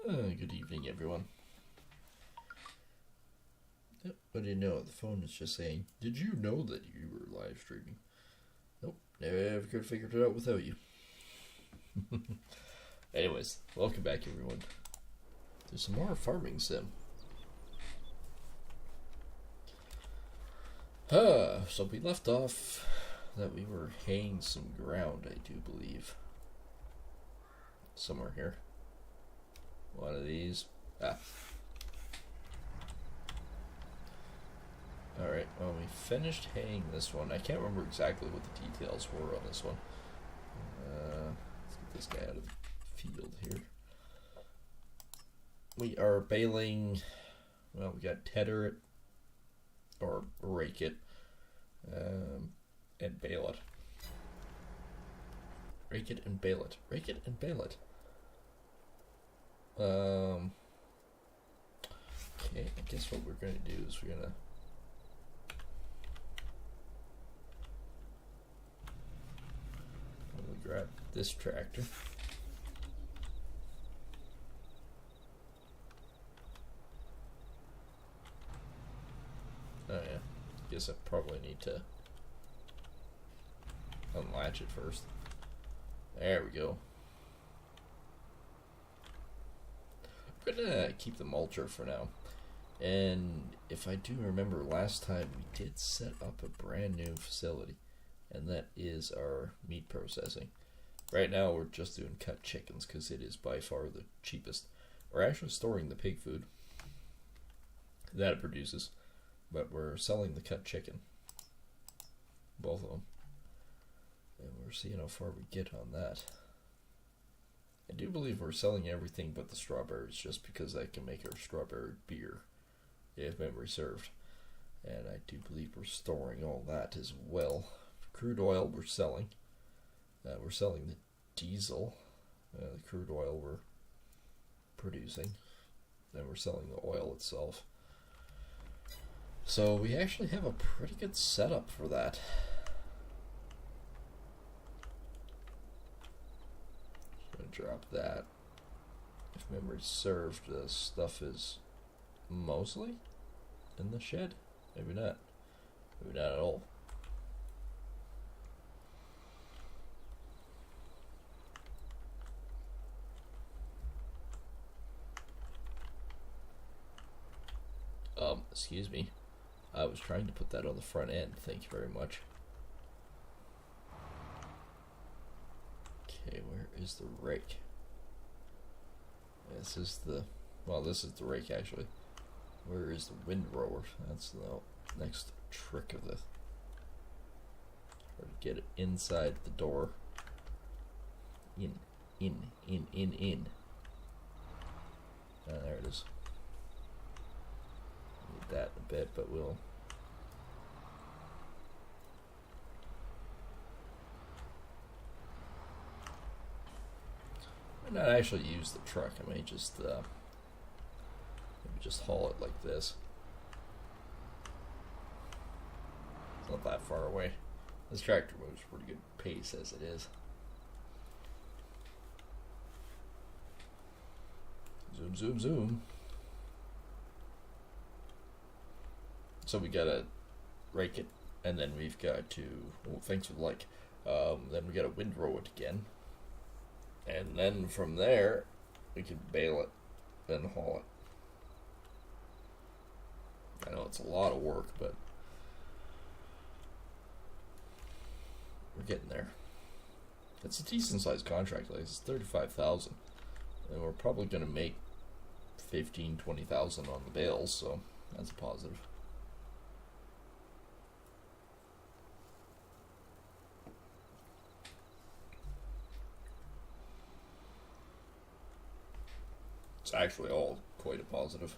Good evening, everyone. Yep, what do you know? The phone is just saying, "Did you know that you were live streaming?" Nope, never could have figured it out without you. Anyways, welcome back, everyone. There's some more farming sim. So we left off that we were haying some ground, I do believe. Somewhere here. One of these. Alright, well, we finished haying this one. I can't remember exactly what the details were on this one. Let's get this guy out of the field here. We are baling, well, we got tether it, or rake it, and bale it. Rake it and bale it. Rake it and bale it. Okay, I guess what we're going to do is we're going to grab this tractor. Oh yeah, guess I probably need to unlatch it first. There we go. I'm gonna keep the mulcher for now. And if I do remember, last time we did set up a brand new facility, and that is our meat processing. Right now we're just doing cut chickens because it is by far the cheapest. We're actually storing the pig food that it produces, but we're selling the cut chicken, both of them, and we're seeing how far we get on that. I do believe we're selling everything but the strawberries, just because I can make our strawberry beer, if memory served. And I do believe we're storing all that as well. Crude oil we're selling. We're selling the diesel, the crude oil we're producing, and we're selling the oil itself. So we actually have a pretty good setup for that. Just going to drop that. If memory served, the stuff is mostly in the shed. Maybe not. Maybe not at all. Excuse me. I was trying to put that on the front end. Thank you very much. Okay, where is the rake? This is the rake actually. Where is the windrower? That's the next trick of this. Try to get it inside the door. In. There it is. Need that in a bit, but we'll. I might not actually use the truck. I may just maybe just haul it like this. It's not that far away. This tractor moves pretty good pace as it is. Zoom, zoom, zoom. So we gotta rake it, and then we've got to, well, thanks for the like, then we gotta windrow it again. And then from there, we can bale it and haul it. I know it's a lot of work, but we're getting there. It's a decent sized contract, like it's 35,000, and we're probably gonna make 15-20,000 on the bales, so that's a positive. It's actually all quite a positive.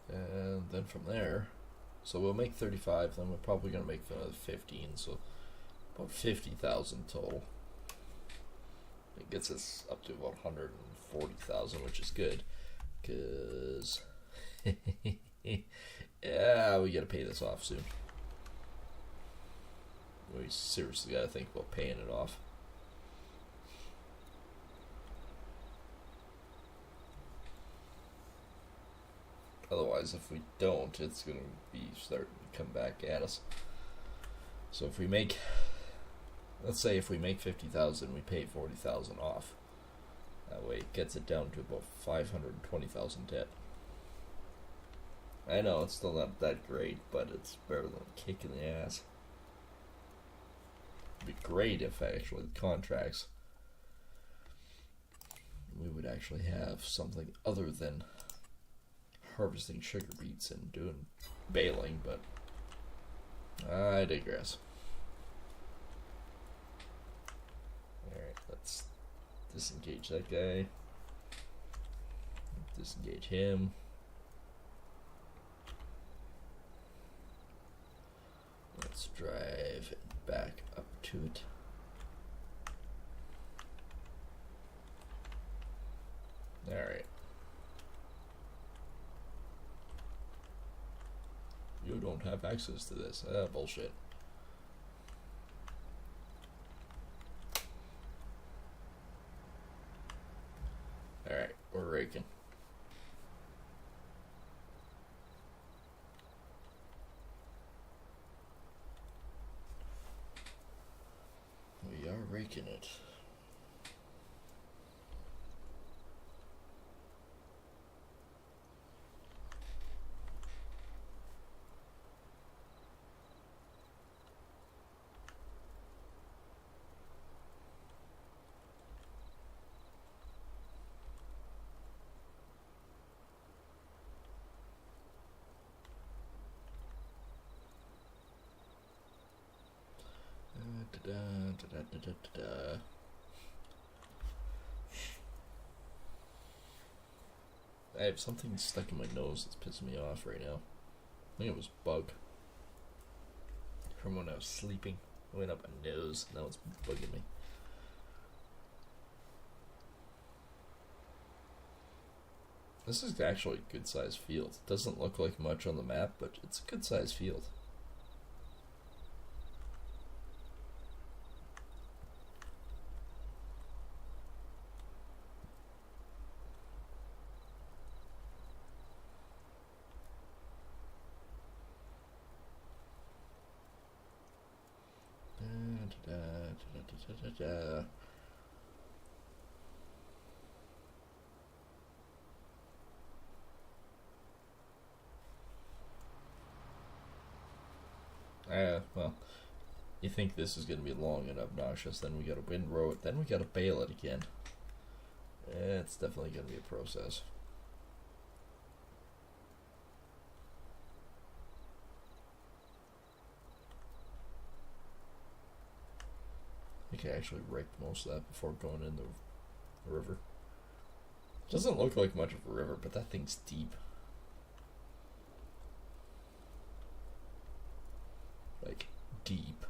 And then from there, so we'll make 35, then we're probably going to make another 15, so about 50,000 total. It gets us up to about 140,000, which is good, because Yeah, we gotta pay this off soon. We seriously gotta think about paying it off. Otherwise, if we don't, it's gonna be starting to come back at us. So if we make, let's say if we make 50,000, we pay 40,000 off. That way it gets it down to about 520,000 debt. I know it's still not that great, but it's better than a kick in the ass. It'd be great if actually the contracts, we would actually have something other than harvesting sugar beets and doing baling, but I digress. Alright, let's disengage that guy. Disengage him. Let's drive back up to it. Alright. You don't have access to this. Bullshit. Alright, we're raking. We are raking it. I have something stuck in my nose that's pissing me off right now. I think it was bug. From when I was sleeping. It went up my nose. Now it's bugging me. This is actually a good sized field. It doesn't look like much on the map, but it's a good sized field. Well, you think this is going to be long and obnoxious, then we got to windrow it, then we got to bale it again. It's definitely going to be a process. I think I actually raked most of that before going in the river. Doesn't look like much of a river, but that thing's deep. Like, deep.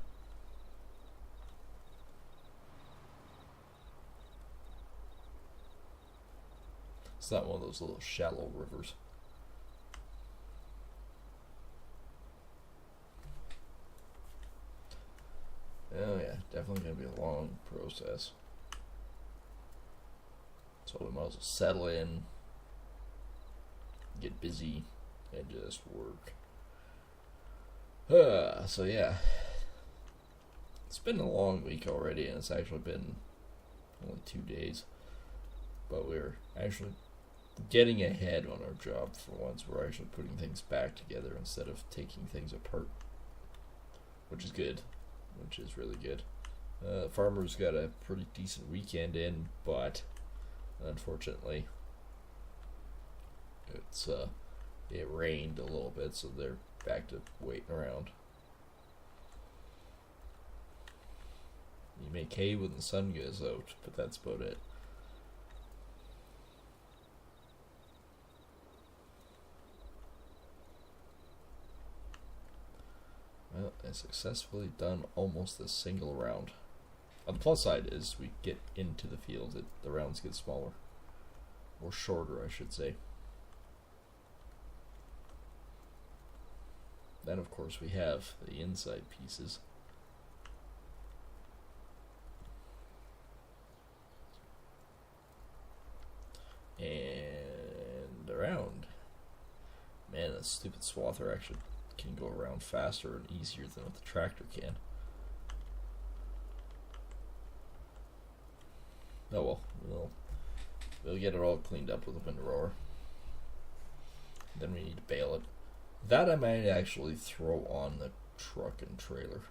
It's not one of those little shallow rivers. Oh yeah, definitely gonna be a long process. So we might as well settle in, get busy, and just work. So yeah, it's been a long week already, and it's actually been only 2 days. But we're actually getting ahead on our job for once. We're actually putting things back together instead of taking things apart, which is good. Which is really good. Farmers got a pretty decent weekend in, but unfortunately, it rained a little bit, so they're back to waiting around. You make hay when the sun goes out, but that's about it. Well, I successfully done almost a single round. On the plus side is we get into the field, the rounds get smaller. Or shorter, I should say. Then, of course, we have the inside pieces. And around. Man, that stupid swather actually can go around faster and easier than what the tractor can. Oh well, we'll get it all cleaned up with a windrower. Then we need to bale it. That I might actually throw on the truck and trailer.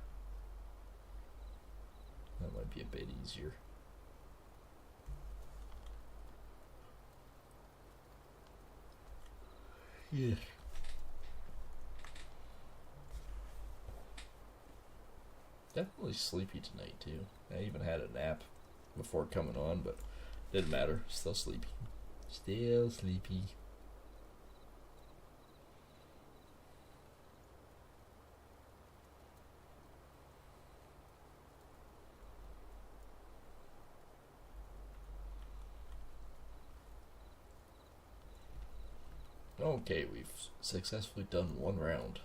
That might be a bit easier. Yeah. Definitely sleepy tonight too. I even had a nap before coming on, but didn't matter. Still sleepy. Still sleepy. Okay, we've successfully done one round.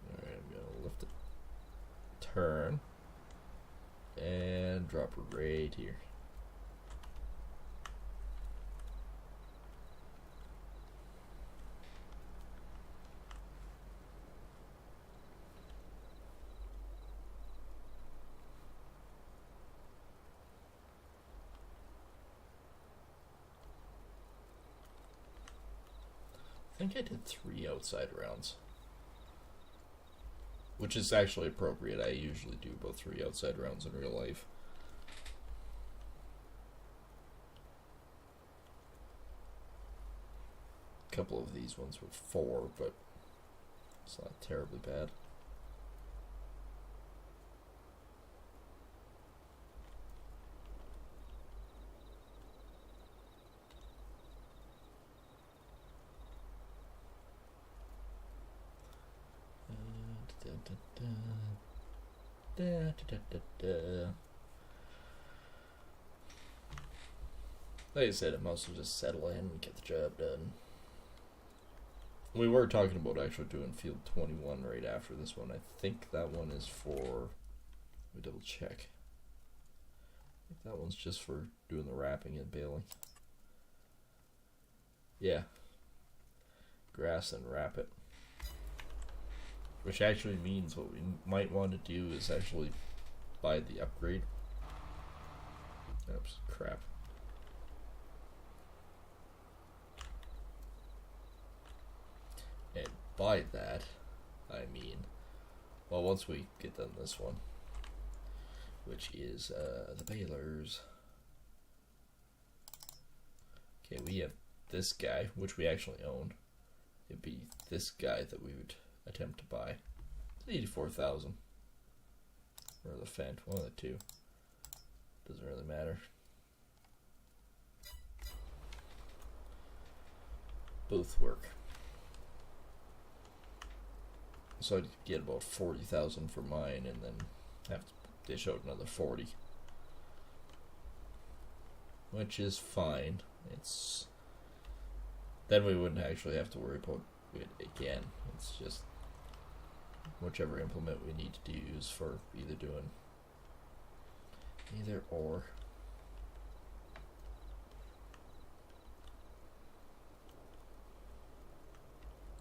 Alright, I'm gonna lift it, turn, and drop her right here. I think I did 3 outside rounds, which is actually appropriate. I usually do about 3 outside rounds in real life. A couple of these ones were 4, but it's not terribly bad. Like I said, it must have just settle in and get the job done. We were talking about actually doing field 21 right after this one. I think that one is for... Let me double check. I think that one's just for doing the wrapping and baling. Yeah. Grass and wrap it. Which actually means what we might want to do is actually buy the upgrade. Oops, crap. And by that, I mean, well, once we get done this one, which is the balers. Okay, we have this guy, which we actually own. It'd be this guy that we would attempt to buy. It's 84,000. Or the Fendt, one of the two. Doesn't really matter. Both work. So I'd get about 40,000 for mine, and then have to dish out another 40, which is fine. It's then we wouldn't actually have to worry about it again. It's just whichever implement we need to use for either doing either or.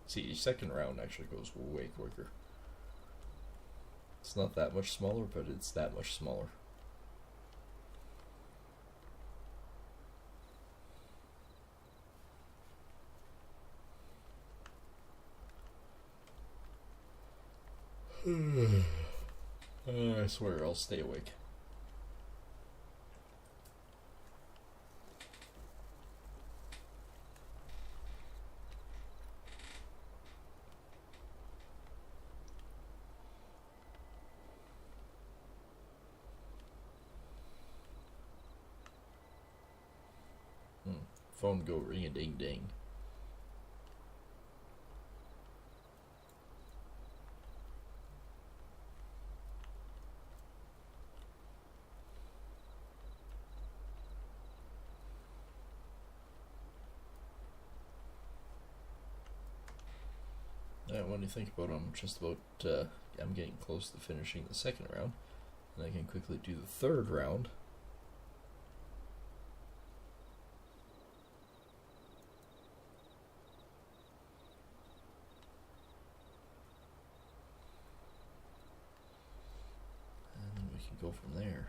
See, the second round actually goes way quicker. It's not that much smaller, but it's that much smaller. I swear I'll stay awake. Phone go ring a ding ding. when you think about it, I'm getting close to finishing the second round, and I can quickly do the third round. And then we can go from there.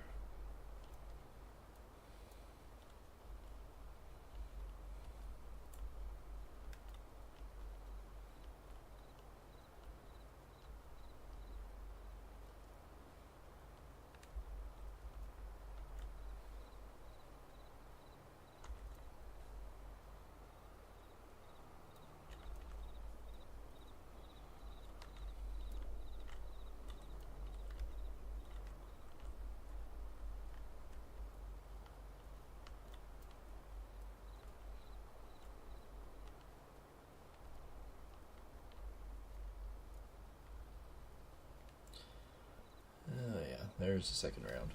Oh yeah, there's the second round.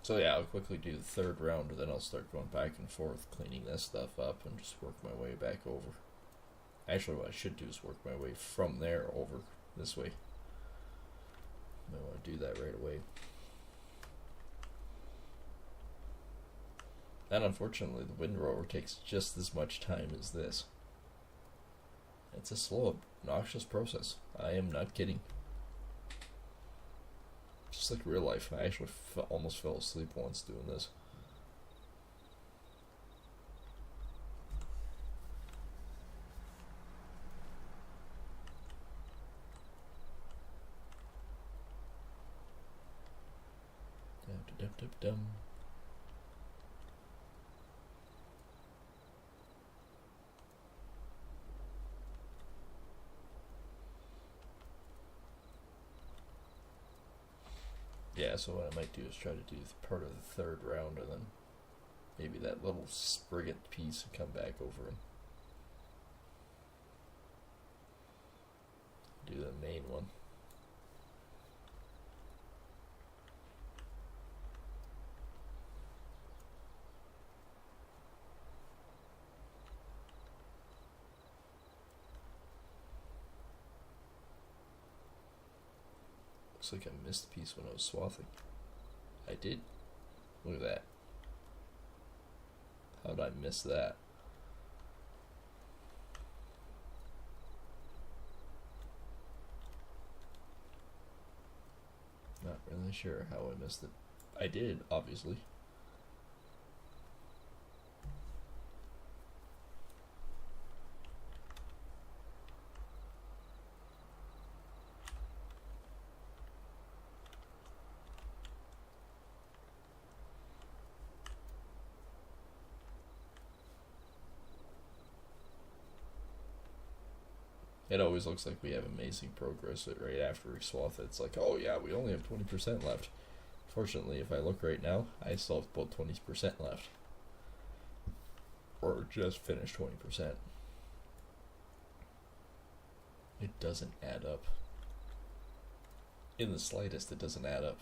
So yeah, I'll quickly do the third round, and then I'll start going back and forth, cleaning this stuff up, and just work my way back over. Actually, what I should do is work my way from there over this way. I want to do that right away. And unfortunately, the windrower takes just as much time as this. It's a slow, obnoxious process. I am not kidding. Just like real life. I actually almost fell asleep once doing this. Dum-dum-dum-dum. Yeah, so what I might do is try to do part of the third round, and then maybe that little Spriggan piece and come back over and do the main one. Looks like I missed the piece when I was swathing. I did. Look at that. How did I miss that? Not really sure how I missed it. I did, obviously. It always looks like we have amazing progress right after we swath it. It's like, oh yeah, we only have 20% left. Fortunately, if I look right now, I still have about 20% left. Or just finished 20%. It doesn't add up. In the slightest, it doesn't add up.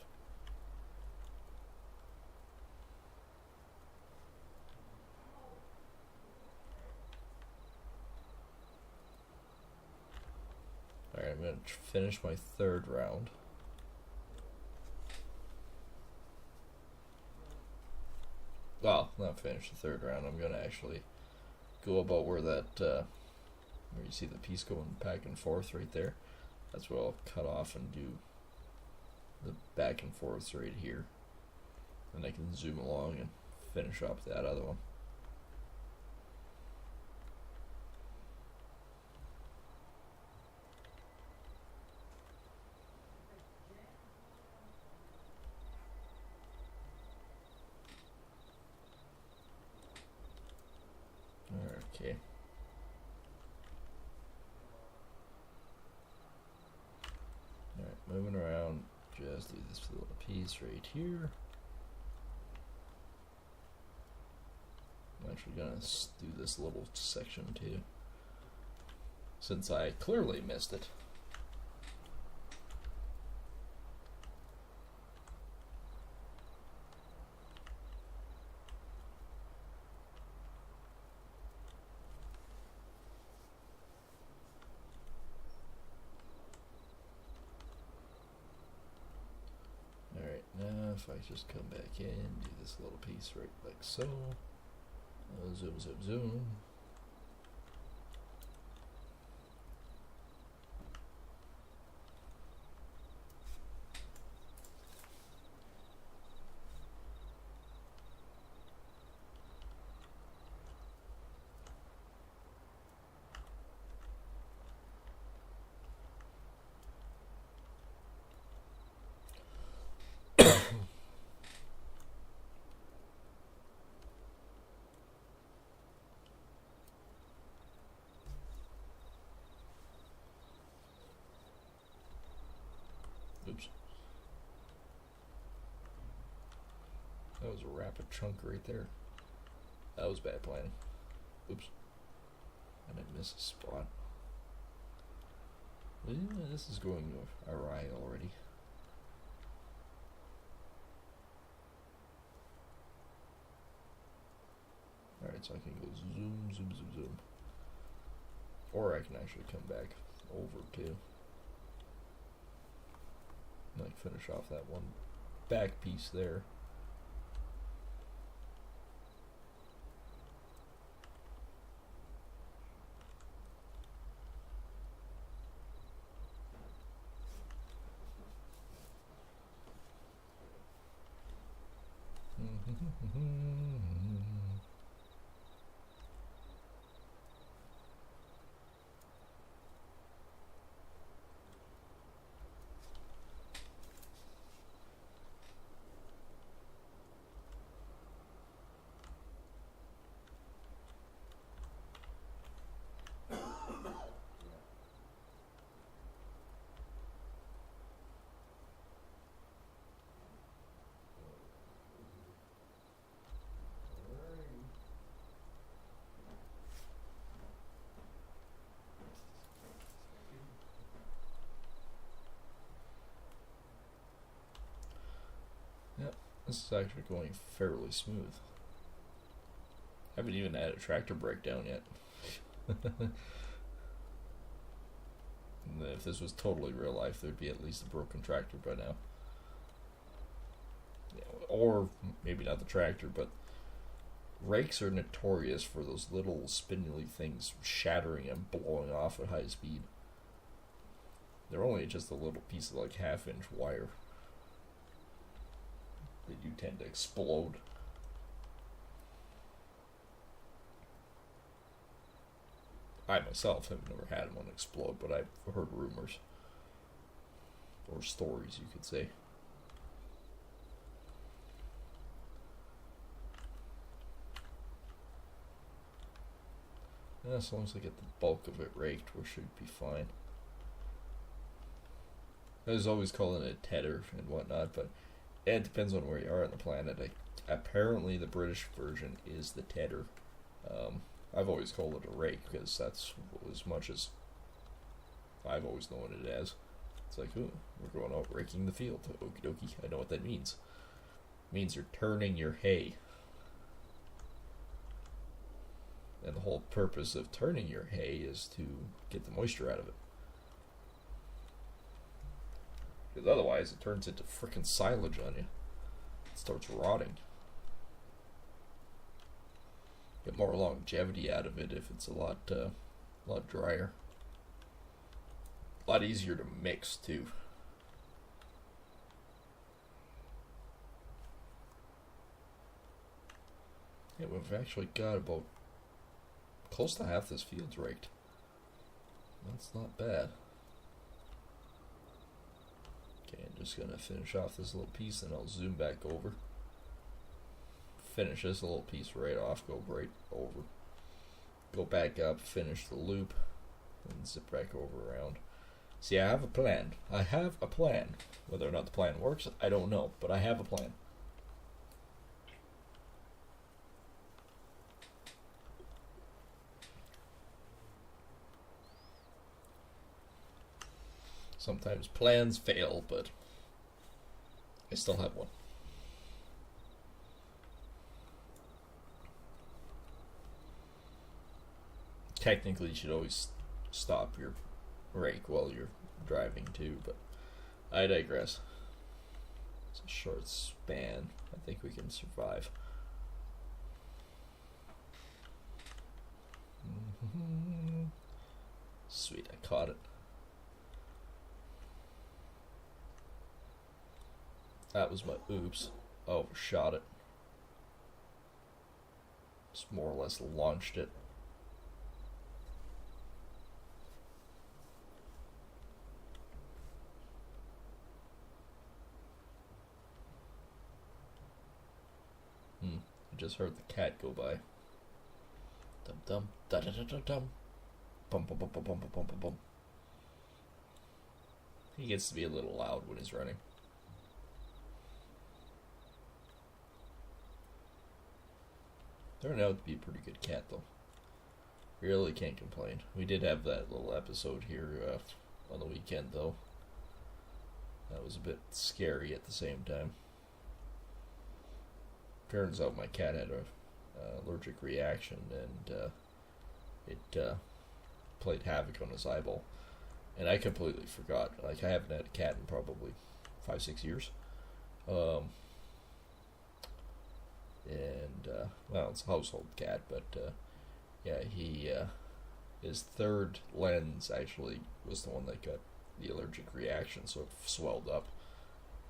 Alright, I'm going to finish my third round. Well, not finish the third round. I'm going to actually go about where that, where you see the piece going back and forth right there. That's where I'll cut off and do the back and forths right here. And I can zoom along and finish up that other one. Okay. Alright, moving around, just do this little piece right here. I'm actually gonna do this little section too, since I clearly missed it. if I just come back in, do this little piece right like so. Zoom, zoom, zoom. Oops. That was a rapid chunk right there. That was bad planning. Oops. And I missed a spot. Yeah, this is going awry already. Alright, so I can go zoom, zoom, zoom, zoom. Or I can actually come back over too. Like finish off that one back piece there. Yep, this is actually going fairly smooth. I haven't even had a tractor breakdown yet. If this was totally real life, there'd be at least a broken tractor by now. Yeah, or maybe not the tractor, but rakes are notorious for those little spindly things shattering and blowing off at high speed. They're only just a little piece of like half-inch wire. They do tend to explode. I myself have never had one explode, but I've heard rumors. Or stories, you could say. Yeah, as long as I get the bulk of it raked, we should be fine. I was always calling it a tedder and whatnot, but it depends on where you are on the planet. Apparently, the British version is the tedder. I've always called it a rake because that's as much as I've always known it as. It's like, ooh, we're going out raking the field. Okie dokie, I know what that means. It means you're turning your hay. And the whole purpose of turning your hay is to get the moisture out of it. Because otherwise it turns into frickin' silage on you. It starts rotting. Get more longevity out of it if it's a lot drier. A lot easier to mix too. Yeah, we've actually got about close to half this field's raked. That's not bad. Okay, I'm just gonna finish off this little piece and I'll zoom back over. Finish this little piece right off, go right over. Go back up, finish the loop, and zip back over around. See, I have a plan. I have a plan. Whether or not the plan works, I don't know, but I have a plan. Sometimes plans fail, but I still have one. Technically, you should always stop your rake while you're driving too, but I digress. It's a short span. I think we can survive. Sweet, I caught it. That was my oops. Overshot it. Just more or less launched it. I just heard the cat go by. Dum dum da da da da dum. Bum bum bum bum bum bum bum bum. He gets to be a little loud when he's running. Turned out to be a pretty good cat though. Really can't complain. We did have that little episode here on the weekend though. That was a bit scary at the same time. Turns out my cat had a allergic reaction and it played havoc on his eyeball. And I completely forgot. Like, I haven't had a cat in probably 5-6 years. Well, it's a household cat, but yeah, his third lens actually was the one that got the allergic reaction, so it swelled up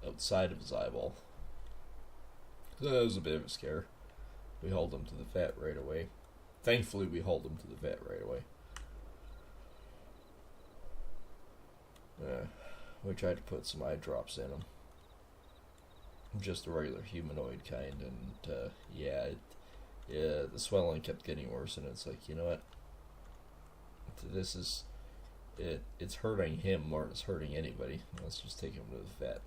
outside of his eyeball. So that was a bit of a scare. We hauled him to the vet right away. Thankfully, we hauled him to the vet right away. We tried to put some eye drops in him. Just a regular humanoid kind, and the swelling kept getting worse, and it's like, you know what? This is it's hurting him more than it's hurting anybody. Let's just take him to the vet.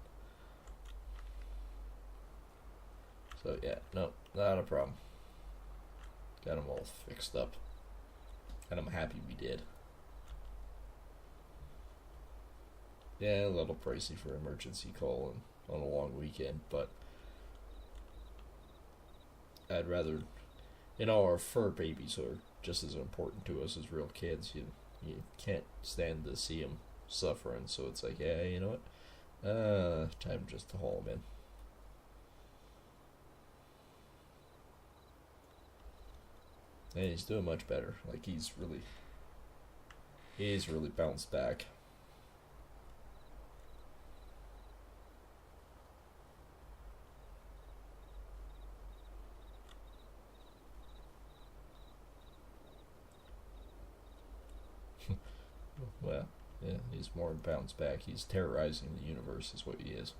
So yeah, no, not a problem. Got him all fixed up, and I'm happy we did. Yeah, a little pricey for emergency call and on a long weekend, but I'd rather, our fur babies are just as important to us as real kids. You can't stand to see them suffering, so it's like, yeah, you know what? Time just to haul them in. And he's doing much better. Like, he's really bounced back. Well, yeah, he's more than bounced back. He's terrorizing the universe is what he is.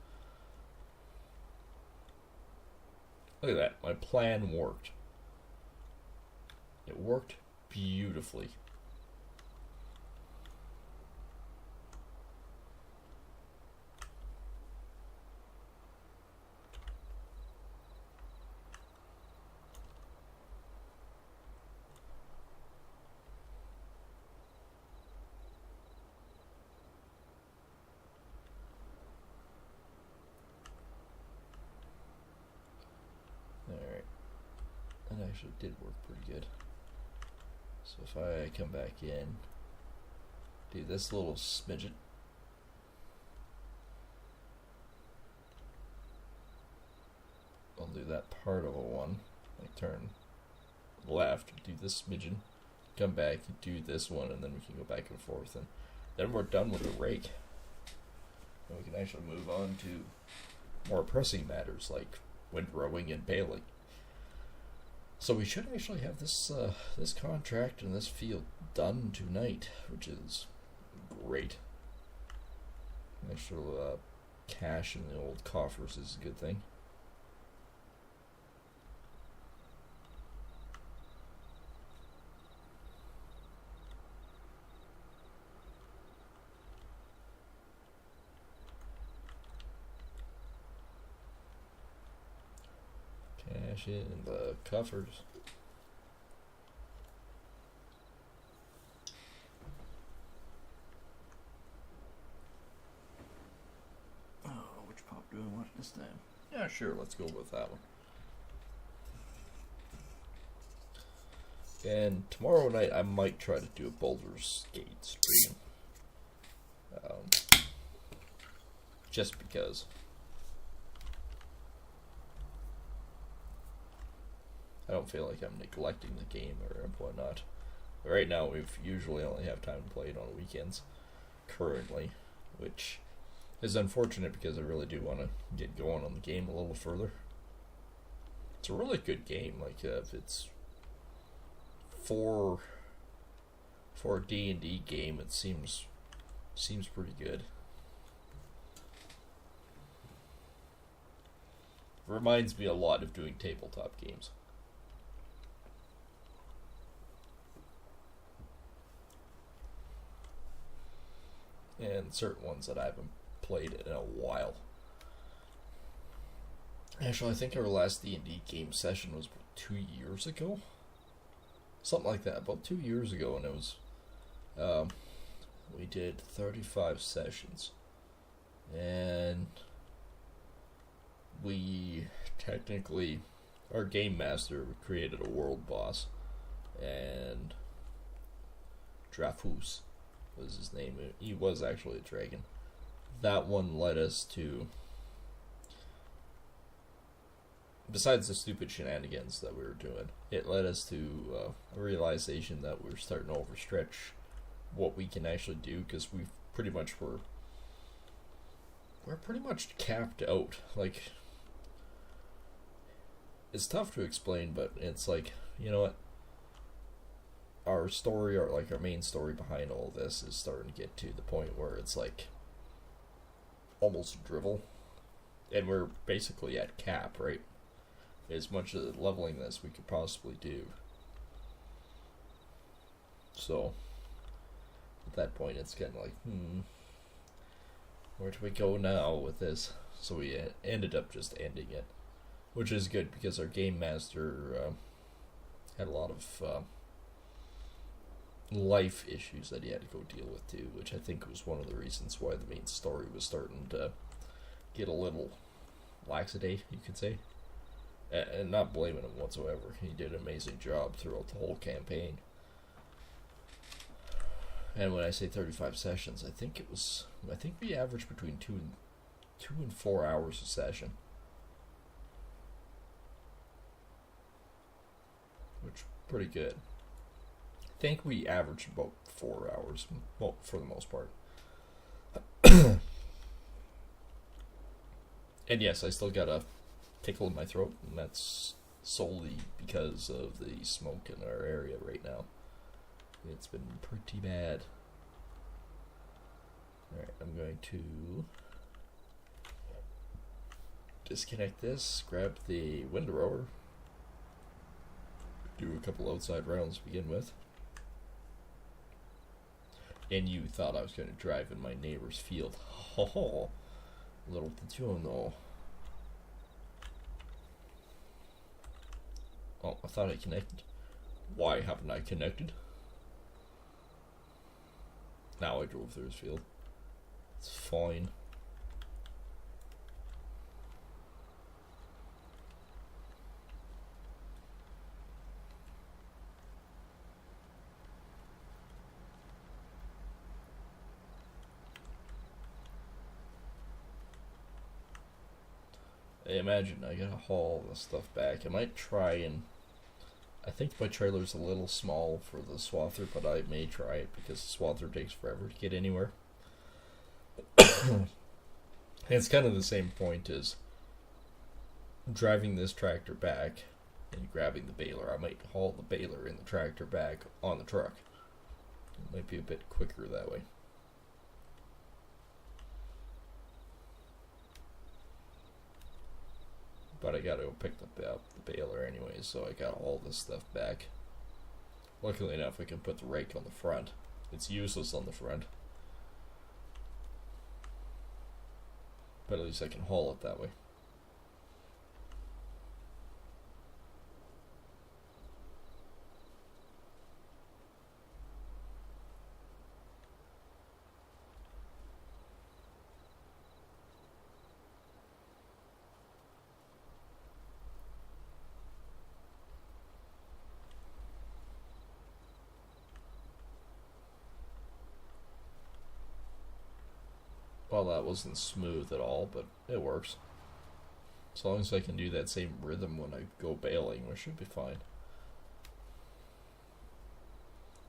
Look at that. My plan worked. It worked beautifully. Alright. That actually did work pretty good. So if I come back in, do this little smidget. I'll do that part of a one, like turn left, do this smidgen, come back, do this one, and then we can go back and forth, and then we're done with the rake. And we can actually move on to more pressing matters like windrowing and baling. So we should actually have this this contract and this field done tonight, which is great. Extra cash in the old coffers is a good thing. Cash in the coffers. Oh, which pop do I want this time? Yeah, sure, let's go with that one. And tomorrow night I might try to do a Baldur's Gate stream. Just because. I don't feel like I'm neglecting the game or whatnot. Right now, we've usually only have time to play it on weekends, currently, which is unfortunate because I really do want to get going on the game a little further. It's a really good game. Like if it's for a D&D game, it seems pretty good. Reminds me a lot of doing tabletop games. And certain ones that I haven't played in a while. Actually, I think our last D&D game session was 2 years ago. Something like that, about 2 years ago, and it was, we did 35 sessions. And we technically, our game master created a world boss, and Drafus was his name. He was actually a dragon. That one led us to, besides the stupid shenanigans that we were doing, it led us to a realization that we're starting to overstretch what we can actually do, because we're pretty much capped out. Like, it's tough to explain, but it's like, you know what? Our story, or like our main story behind all this, is starting to get to the point where it's like almost drivel, and we're basically at cap, right? As much of leveling this we could possibly do. So at that point, it's kind of like, where do we go now with this? So we ended up just ending it, which is good because our game master had a lot of life issues that he had to go deal with too, which I think was one of the reasons why the main story was starting to get a little laxity, you could say. And not blaming him whatsoever. He did an amazing job throughout the whole campaign. And when I say 35 sessions, I think we averaged between 2 and 4 hours a session, which pretty good. I think we averaged about 4 hours, well, for the most part. And yes, I still got a tickle in my throat, and that's solely because of the smoke in our area right now. It's been pretty bad. Alright, I'm going to disconnect this, grab the windrower, do a couple outside rounds to begin with. And you thought I was going to drive in my neighbor's field. Oh, little did you know. Oh, I thought I connected. Why haven't I connected? Now I drove through his field. It's fine. Hey, imagine I gotta haul this stuff back. I might try and... I think my trailer's a little small for the swather, but I may try it because the swather takes forever to get anywhere. And it's kind of the same point as driving this tractor back and grabbing the baler. I might haul the baler and the tractor back on the truck. It might be a bit quicker that way. But I gotta go pick up the baler anyways, so I got all this stuff back. Luckily enough, I can put the rake on the front. It's useless on the front, but at least I can haul it that way. Well, that wasn't smooth at all, but it works. As long as I can do that same rhythm when I go baling, we should be fine.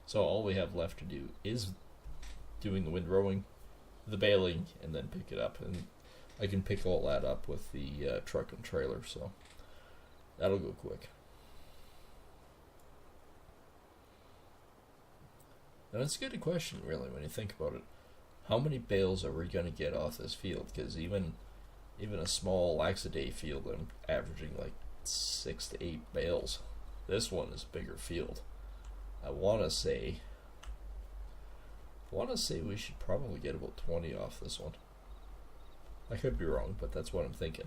So all we have left to do is doing the windrowing, the baling, and then pick it up. And I can pick all that up with the truck and trailer, so that'll go quick. And it's a good question, really, when you think about it. How many bales are we going to get off this field? Because even a small lax-a-day field, I'm averaging like 6 to 8 bales. This one is a bigger field. I want to say we should probably get about 20 off this one. I could be wrong, but that's what I'm thinking.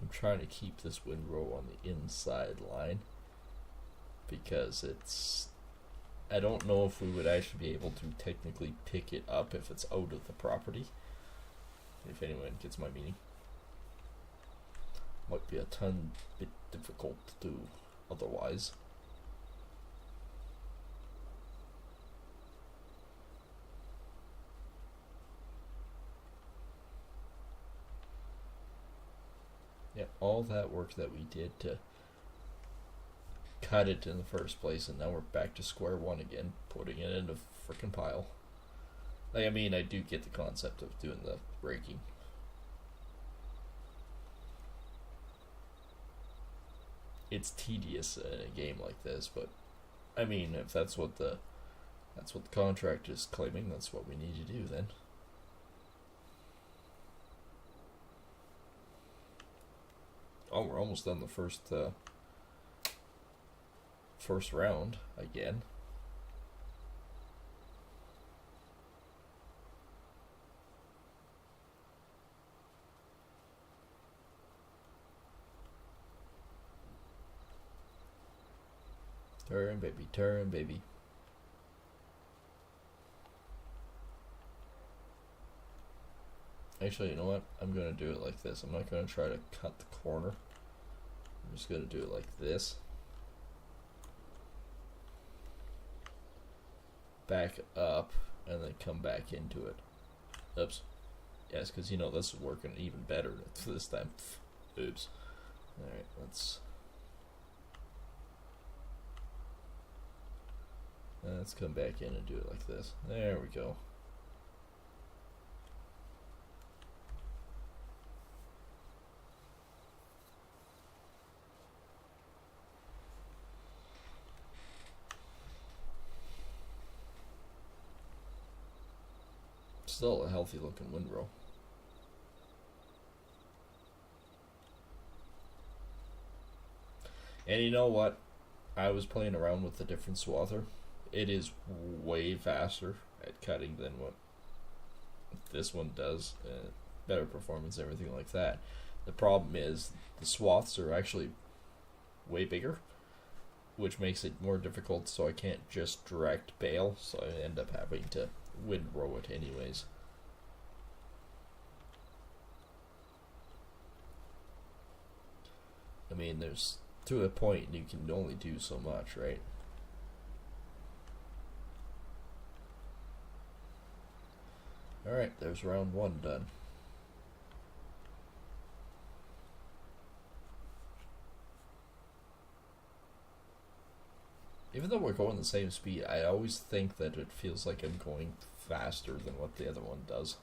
I'm trying to keep this windrow on the inside line because it's... I don't know if we would actually be able to technically pick it up if it's out of the property. If anyone gets my meaning. Might be a bit difficult to do otherwise. Yeah, all that work that we did to cut it in the first place, and now we're back to square one again, putting it in a frickin' pile. Like, I mean, I do get the concept of doing the raking. It's tedious in a game like this, but I mean, if that's what the contract is claiming, that's what we need to do then. Oh, we're almost done the first round again. Turn, baby, turn, baby. Actually, you know what? I'm going to do it like this. I'm not going to try to cut the corner. I'm just going to do it like this. Back up, and then come back into it. Oops. Yes, because you know this is working even better this time. Oops. Alright, let's come back in and do it like this. There we go. Still a healthy looking windrow. And you know what? I was playing around with the different swather. It is way faster at cutting than what this one does. Better performance, everything like that. The problem is the swaths are actually way bigger, which makes it more difficult, so I can't just direct bale, so I end up having to windrow it anyways. I mean, there's to a point you can only do so much, right? Alright, there's round one done. Even though we're going the same speed, I always think that it feels like I'm going faster than what the other one does.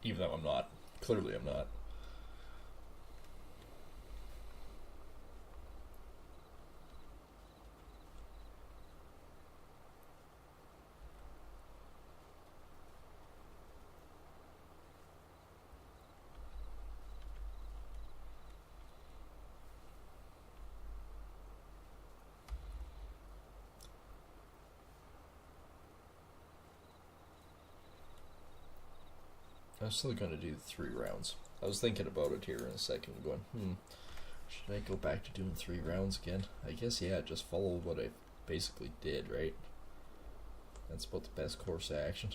Even though I'm not. Clearly I'm not. I'm still going to do 3 rounds. I was thinking about it here in a second, going, should I go back to doing 3 rounds again? I guess, yeah, just follow what I basically did, right? That's about the best course of action.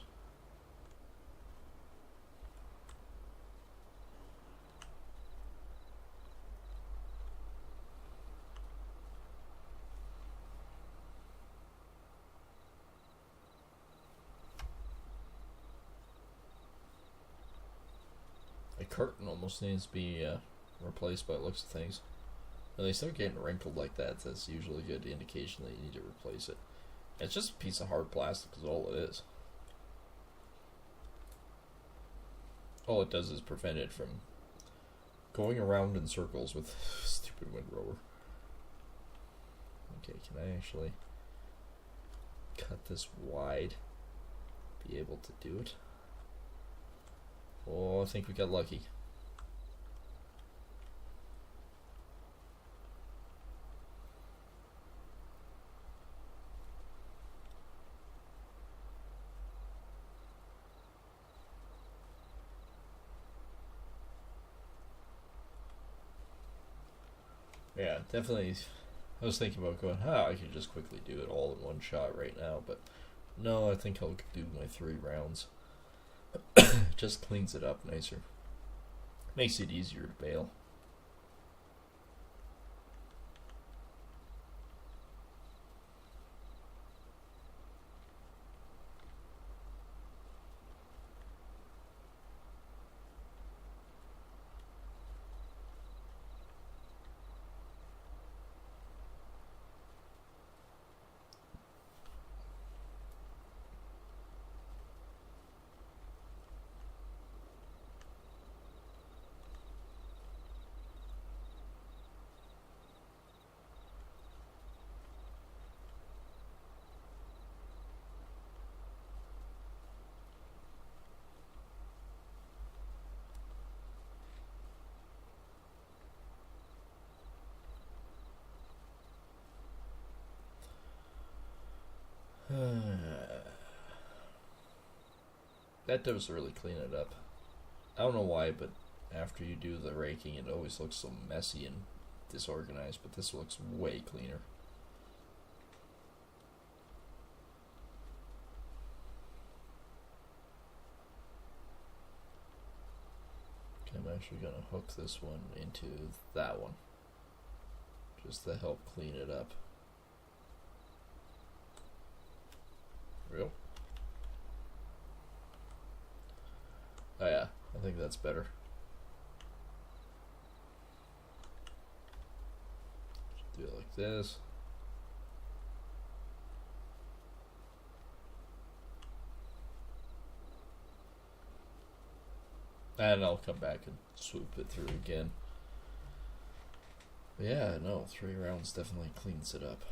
The curtain almost needs to be replaced by the looks of things. When they start getting wrinkled like that, that's usually a good indication that you need to replace it. It's just a piece of hard plastic is all it is. All it does is prevent it from going around in circles with stupid windrower. Okay, can I actually cut this wide? Be able to do it? Oh, I think we got lucky. Yeah, definitely. I was thinking about going, I could just quickly do it all in one shot right now, but no, I think I'll do my 3 rounds. Just cleans it up nicer. Makes it easier to bail. That does really clean it up. I don't know why, but after you do the raking, it always looks so messy and disorganized, but this looks way cleaner. Okay, I'm actually going to hook this one into that one, just to help clean it up. Real? Oh yeah, I think that's better. Do it like this. And I'll come back and swoop it through again. But yeah, no, 3 rounds definitely cleans it up.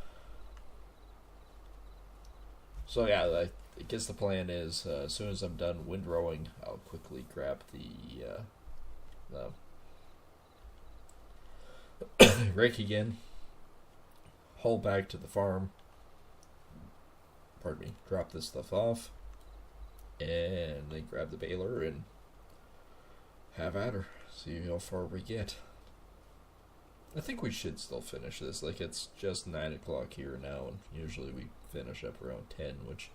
So yeah, I guess the plan is as soon as I'm done windrowing, I'll quickly grab the rake again, haul back to the farm, pardon me, drop this stuff off, and then grab the baler and have at her, see how far we get. I think we should still finish this. Like, it's just 9 o'clock here now, and usually we finish up around 10, which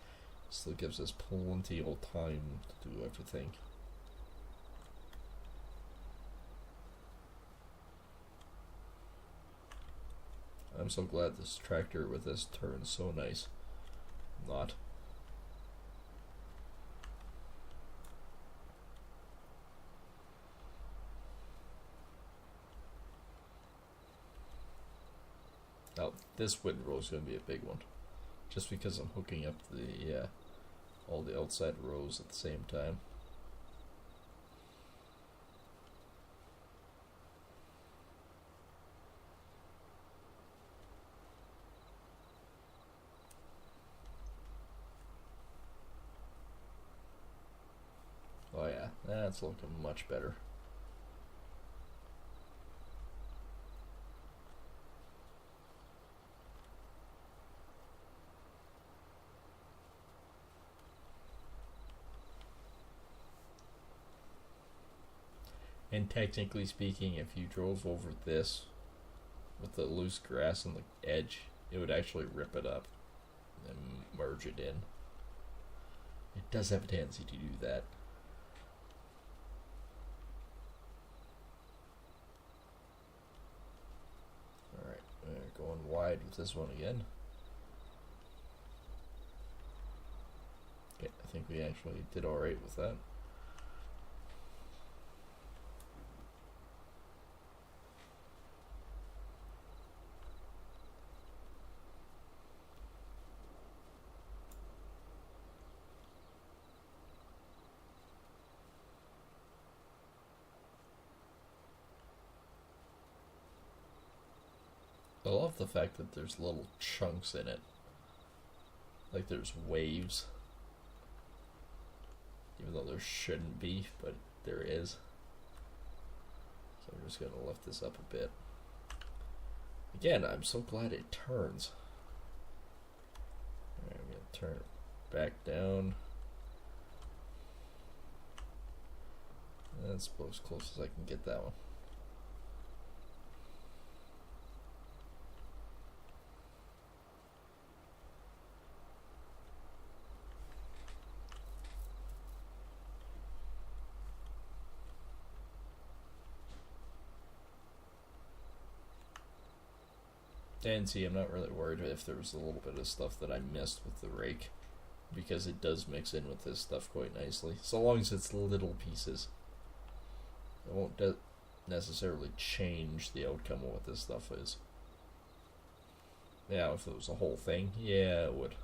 still gives us plenty of time to do everything. I'm so glad this tractor with this turns so nice. Not. Now, this windrow is going to be a big one, just because I'm hooking up the all the outside rows at the same time. Oh yeah, that's looking much better. And technically speaking, if you drove over this with the loose grass on the edge, it would actually rip it up. and merge it in. It does have a tendency to do that. Alright, we're going wide with this one again. Okay, I think we actually did alright with that. I love the fact that there's little chunks in it. Like there's waves. Even though there shouldn't be, but there is. So I'm just going to lift this up a bit. Again, I'm so glad it turns. Alright, I'm going to turn it back down. That's about as close as I can get that one. And see, I'm not really worried if there was a little bit of stuff that I missed with the rake, because it does mix in with this stuff quite nicely. So long as it's little pieces, it won't necessarily change the outcome of what this stuff is. Yeah, if it was a whole thing, yeah, it would.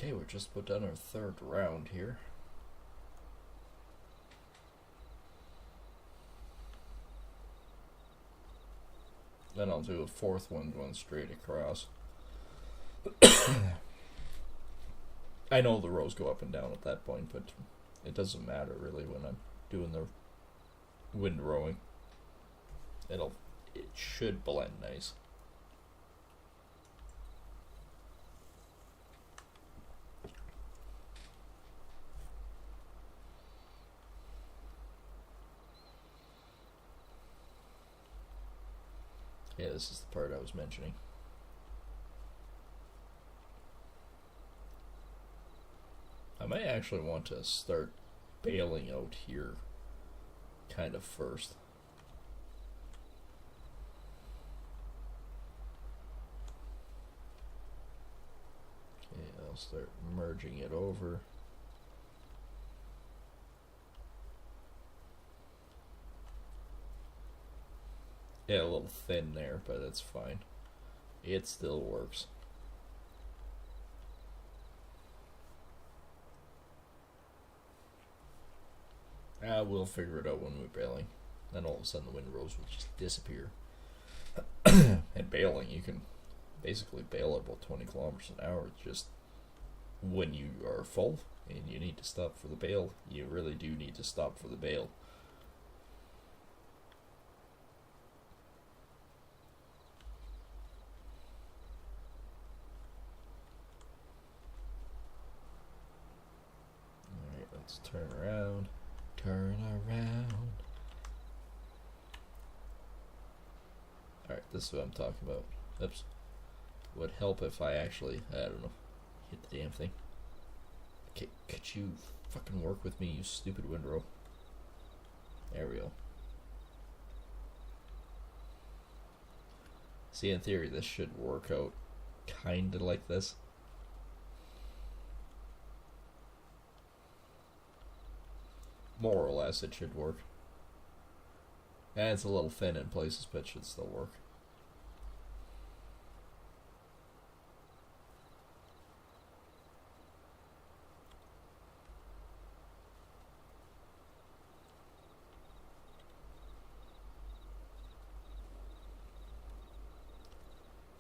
Okay, we're just about done our third round here. Then I'll do a fourth one going straight across. I know the rows go up and down at that point, but it doesn't matter really when I'm doing the windrowing. It should blend nice. Yeah, this is the part I was mentioning. I may actually want to start bailing out here kind of first. Okay, I'll start merging it over. Yeah, a little thin there, but that's fine. It still works. We'll figure it out when we're bailing. Then all of a sudden the windrows will just disappear. And bailing, you can basically bail at about 20 kilometers an hour. It's just when you are full and you need to stop for the bail, you really do need to stop for the bail. Alright, let's turn around. Turn around. Alright, this is what I'm talking about. Oops. Would help if I actually, I don't know, hit the damn thing. Okay, could you fucking work with me, you stupid windrow? There we go. See, in theory, this should work out kinda like this. More or less, it should work. And it's a little thin in places, but it should still work.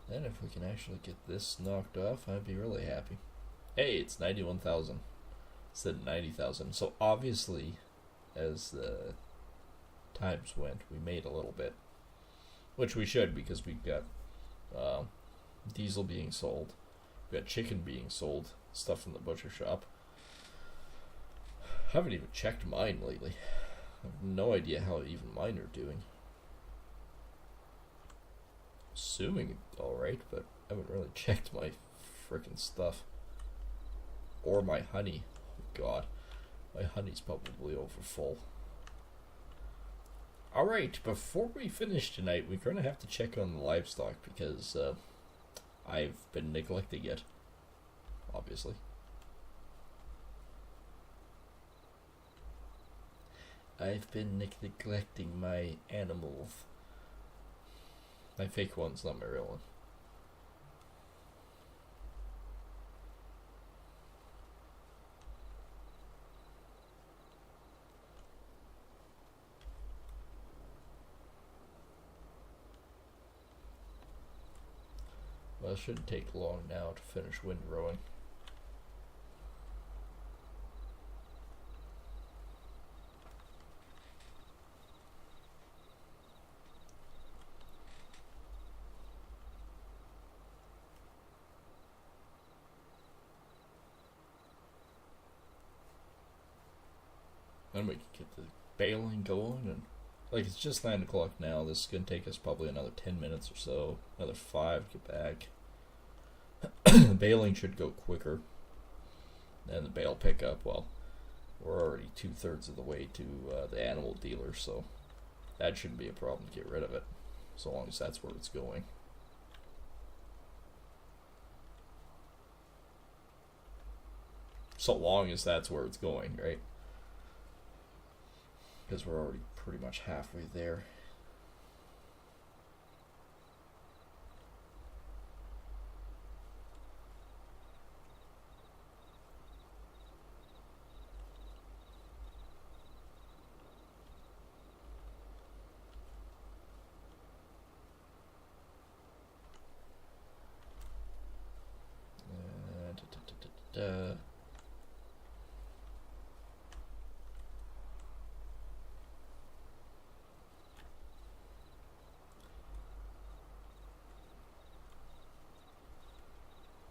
And if we can actually get this knocked off, I'd be really happy. Hey, it's 91,000 instead of 90,000. So obviously, as the times went, we made a little bit. which we should because we've got uh, diesel being sold, we've got chicken being sold, stuff from the butcher shop. I haven't even checked mine lately. I have no idea how even mine are doing. Assuming it's alright, but I haven't really checked my frickin' stuff. Or my honey. Oh god. My honey's probably over full. Alright, before we finish tonight, we're going to have to check on the livestock because I've been neglecting it. Obviously. I've been neglecting my animals. My fake one's not my real one. Well, it shouldn't take long now to finish windrowing. Then we can get the baling going, and like it's just 9 o'clock now. This is gonna take us probably another 10 minutes or so, another 5 to get back. The baling should go quicker, and the bale pickup. Well, we're already 2/3 of the way to the animal dealer, so that shouldn't be a problem to get rid of it, so long as that's where it's going. So long as that's where it's going, right? Because we're already pretty much halfway there.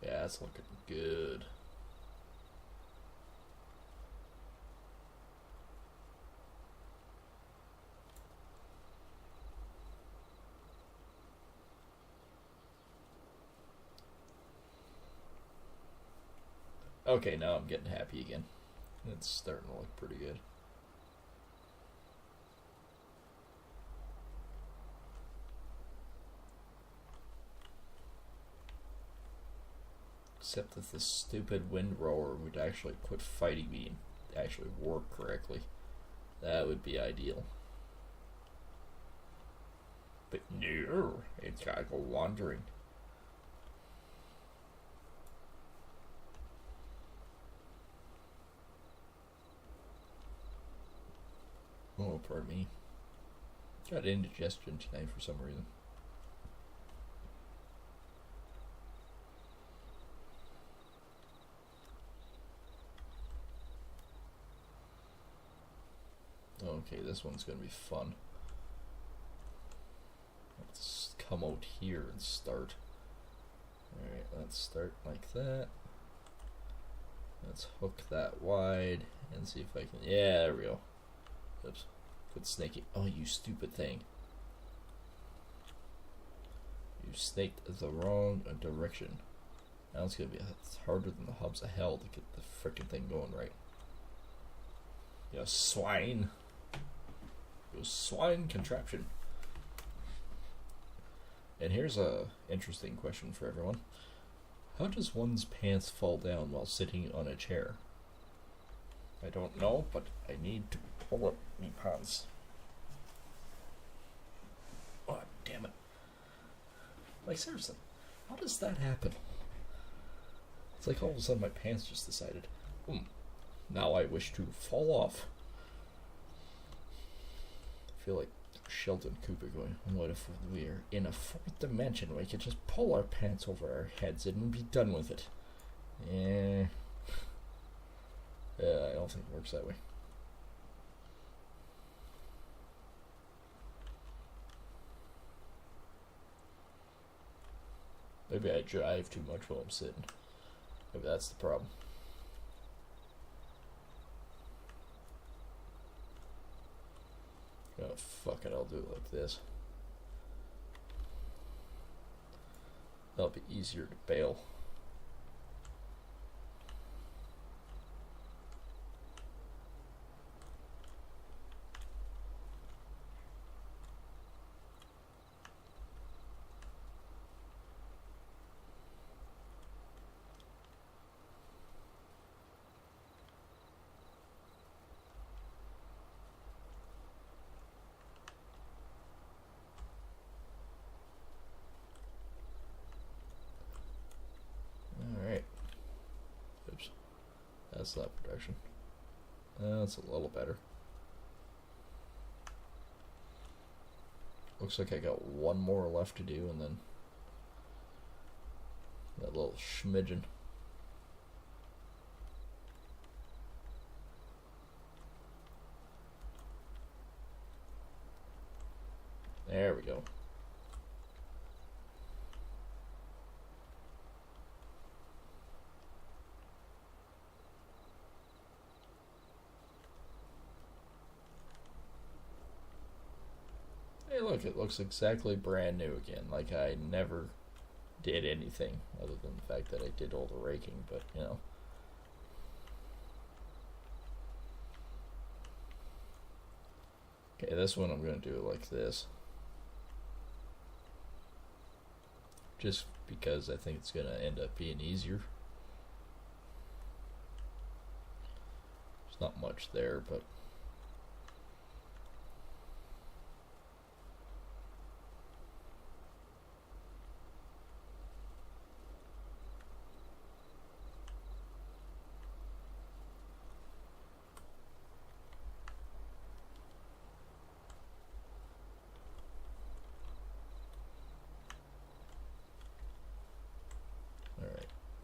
Yeah, it's looking good. Okay, now I'm getting happy again. It's starting to look pretty good. Except that this stupid windrower would actually quit fighting me and actually work correctly. That would be ideal. But no, it's gotta go wandering. Oh, pardon me. Got indigestion tonight for some reason. Okay, this one's gonna be fun. Let's come out here and start. Alright, let's start like that. Let's hook that wide and see if I can. Yeah, there we go. Oops. Quit snaking. Oh, you stupid thing. You snaked the wrong direction. Now it's gonna be harder than the hubs of hell to get the frickin' thing going right. You swine. You swine contraption. And here's a interesting question for everyone. How does one's pants fall down while sitting on a chair? I don't know, but I need to pull up me pants. Oh, damn it. Like, seriously, how does that happen? It's like all of a sudden my pants just decided, now I wish to fall off. I feel like Sheldon Cooper going, what if we're in a 4th dimension? We could just pull our pants over our heads and be done with it. Yeah. I don't think it works that way. Maybe I drive too much while I'm sitting. Maybe that's the problem. Oh, fuck it, I'll do it like this. That'll be easier to bail. That's not production. That's a little better. Looks like I got one more left to do, and then that little schmidgen. There we go. Hey, look, it looks exactly brand new again. Like I never did anything other than the fact that I did all the raking, but you know. Okay, this one I'm going to do it like this. Just because I think it's going to end up being easier. There's not much there, but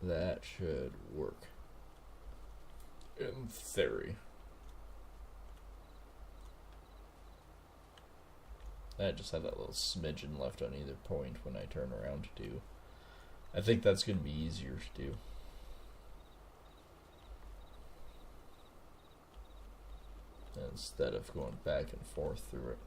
that should work. In theory. I just have that little smidgen left on either point when I turn around to do. I think that's going to be easier to do. Instead of going back and forth through it.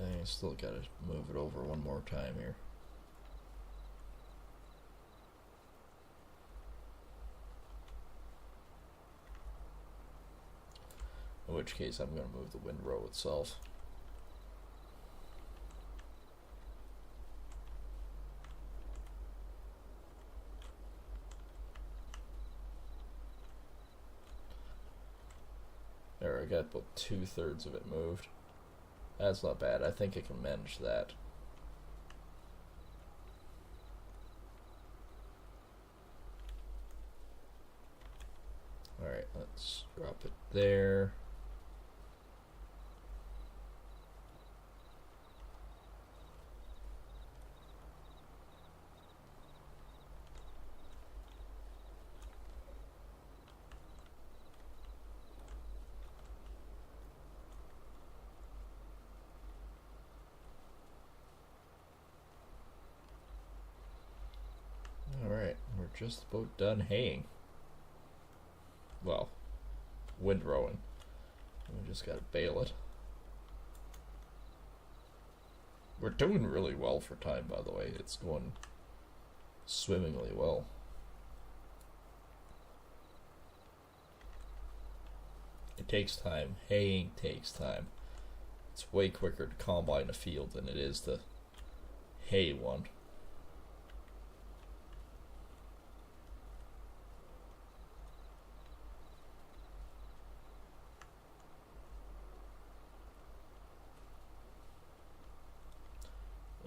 I still gotta move it over one more time here. In which case I'm gonna move the windrow itself. There, I got about 2/3 of it moved. That's not bad. I think I can manage that. Alright, let's drop it there. Just about done haying. Well, windrowing. We just gotta bale it. We're doing really well for time, by the way. It's going swimmingly well. It takes time. Haying takes time. It's way quicker to combine a field than it is to hay one.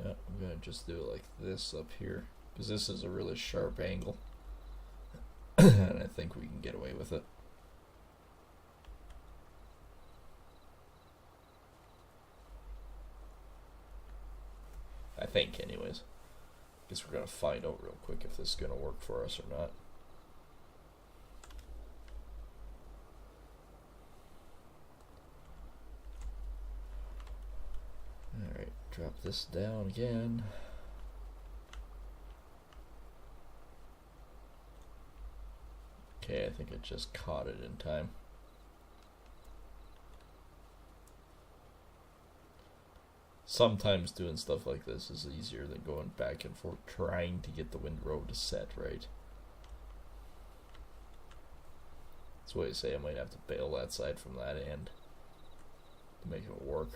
I'm going to just do it like this up here, because this is a really sharp angle, and I think we can get away with it. I think, anyways. Guess we're gonna find out real quick if this is gonna work for us or not. Alright, drop this down again. Okay, I think I just caught it in time. Sometimes doing stuff like this is easier than going back and forth trying to get the windrow to set right. That's why I say I might have to bail that side from that end to make it work.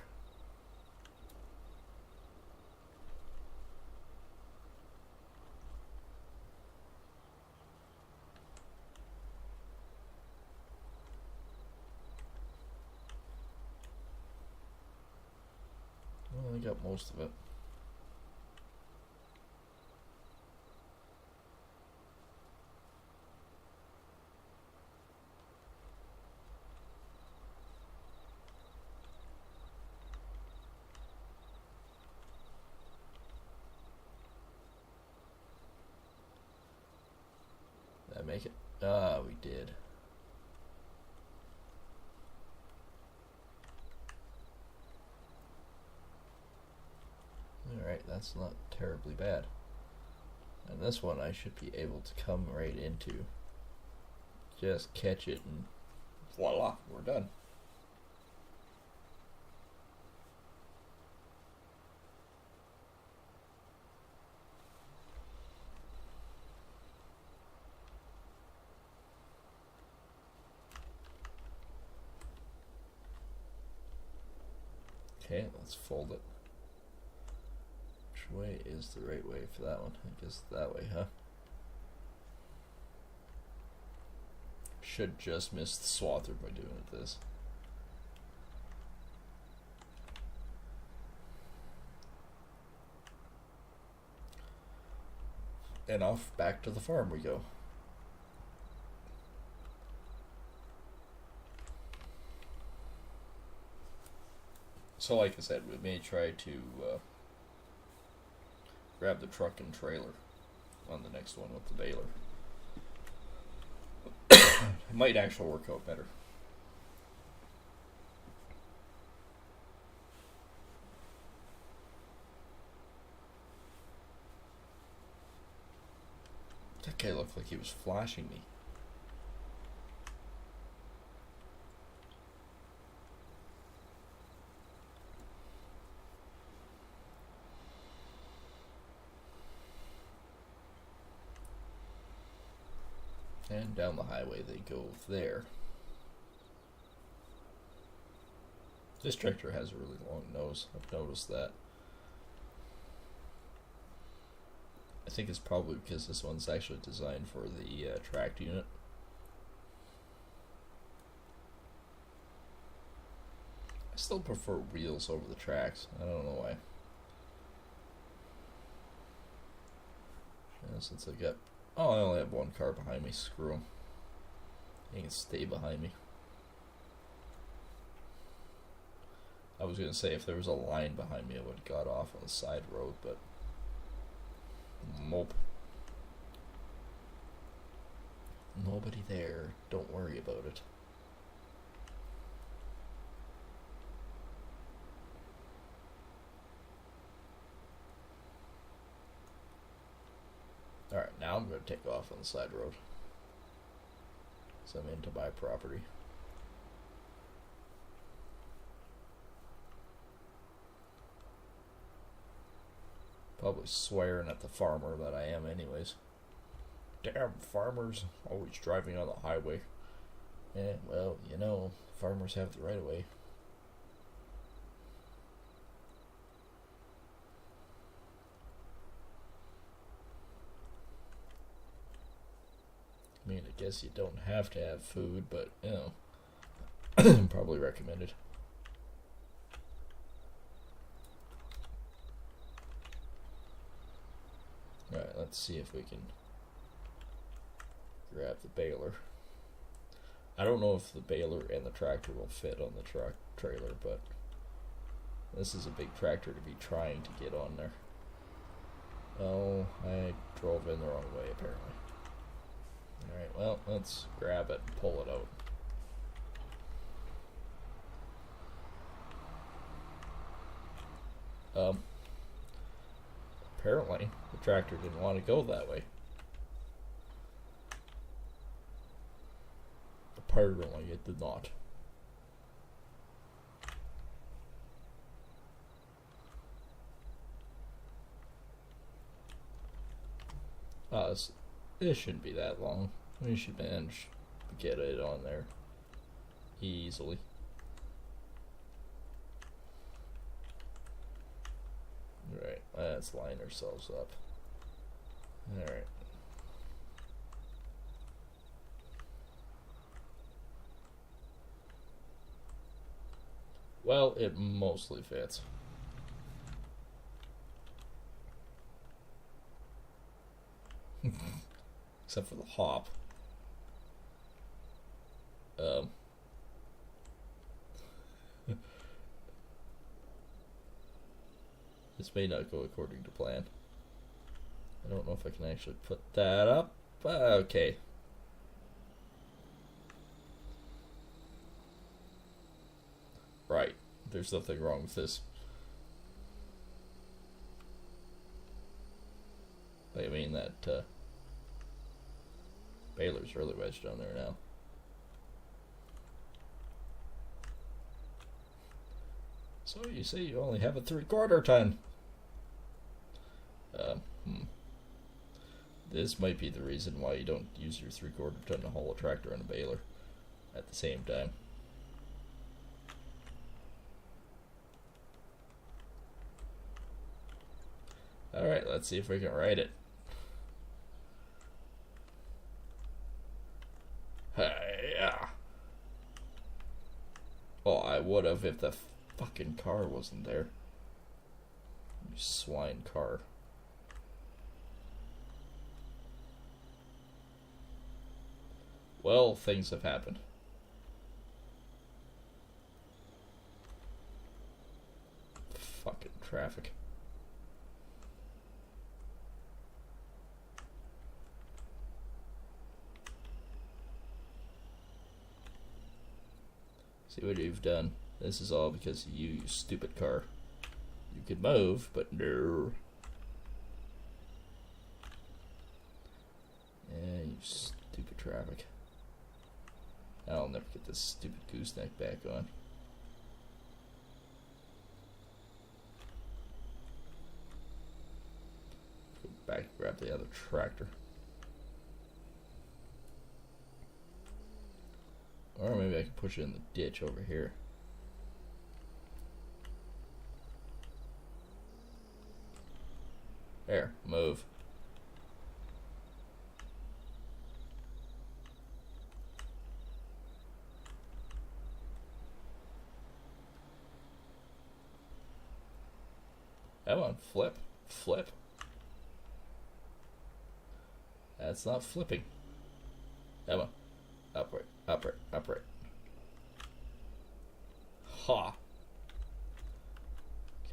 Well, I got most of it. Did I make it? Ah, we did. Alright, that's not terribly bad. And this one I should be able to come right into. Just catch it and voila, we're done. Okay, let's fold it. Which way is the right way for that one? I guess that way, huh? Should just miss the swather by doing it this. And off back to the farm we go. So like I said, we may try to grab the truck and trailer on the next one with the baler. It might actually work out better. That guy looked like he was flashing me. And down the highway they go there. This tractor has a really long nose. I've noticed that. I think it's probably because this one's actually designed for the tracked unit. I still prefer wheels over the tracks. I don't know why. Yeah, since I got... Oh, I only have one car behind me. Screw him. He can stay behind me. I was going to say if there was a line behind me I would have got off on the side road, but nope. Nobody there. Don't worry about it. Alright, now I'm going to take off on the side road. Because I'm into my property. Probably swearing at the farmer that I am anyways. Damn farmers, always driving on the highway. Yeah, well, you know, farmers have the right of way. I mean, I guess you don't have to have food, but, you know, probably recommended. Alright, let's see if we can grab the baler. I don't know if the baler and the tractor will fit on the truck trailer, but this is a big tractor to be trying to get on there. Oh, I drove in the wrong way, apparently. Alright, well, let's grab it and pull it out. Apparently, the tractor didn't want to go that way. Apparently, it did not. This shouldn't be that long. We should manage to get it on there easily. Alright, let's line ourselves up. Alright. Well, it mostly fits. Except for the hop. This may not go according to plan. I don't know if I can actually put that up. Okay. Right. There's nothing wrong with this. I mean that baler's really wedged on there now. So you say you only have a 3/4 ton. This might be the reason why you don't use your 3/4 ton to haul a tractor and a baler at the same time. Alright, let's see if we can ride it. Hey-ya! Oh, I would have if the fucking car wasn't there. You swine car. Well, things have happened. Fucking traffic. See what you've done. This is all because of you, you stupid car. You could move, but no. Yeah, you stupid traffic. I'll never get this stupid gooseneck back on. Go back and grab the other tractor. Or maybe I can push it in the ditch over here. There, move. Come on, flip, flip. That's not flipping. Come on, upright, upright, upright. Ha!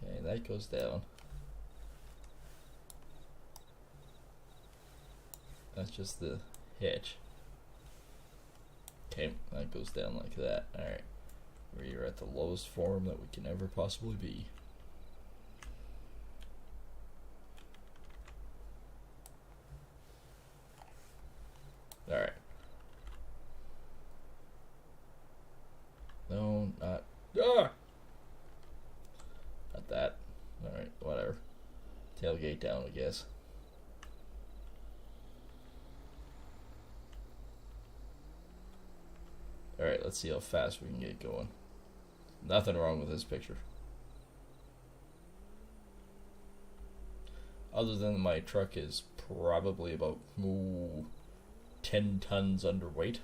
Okay, that goes down. That's just the hitch. Okay, that goes down like that. Alright. We are at the lowest form that we can ever possibly be. Alright. No, not. Ah! Not that. Alright, whatever. Tailgate down, I guess. Alright, let's see how fast we can get going. Nothing wrong with this picture. Other than my truck is probably about 10 tons underweight.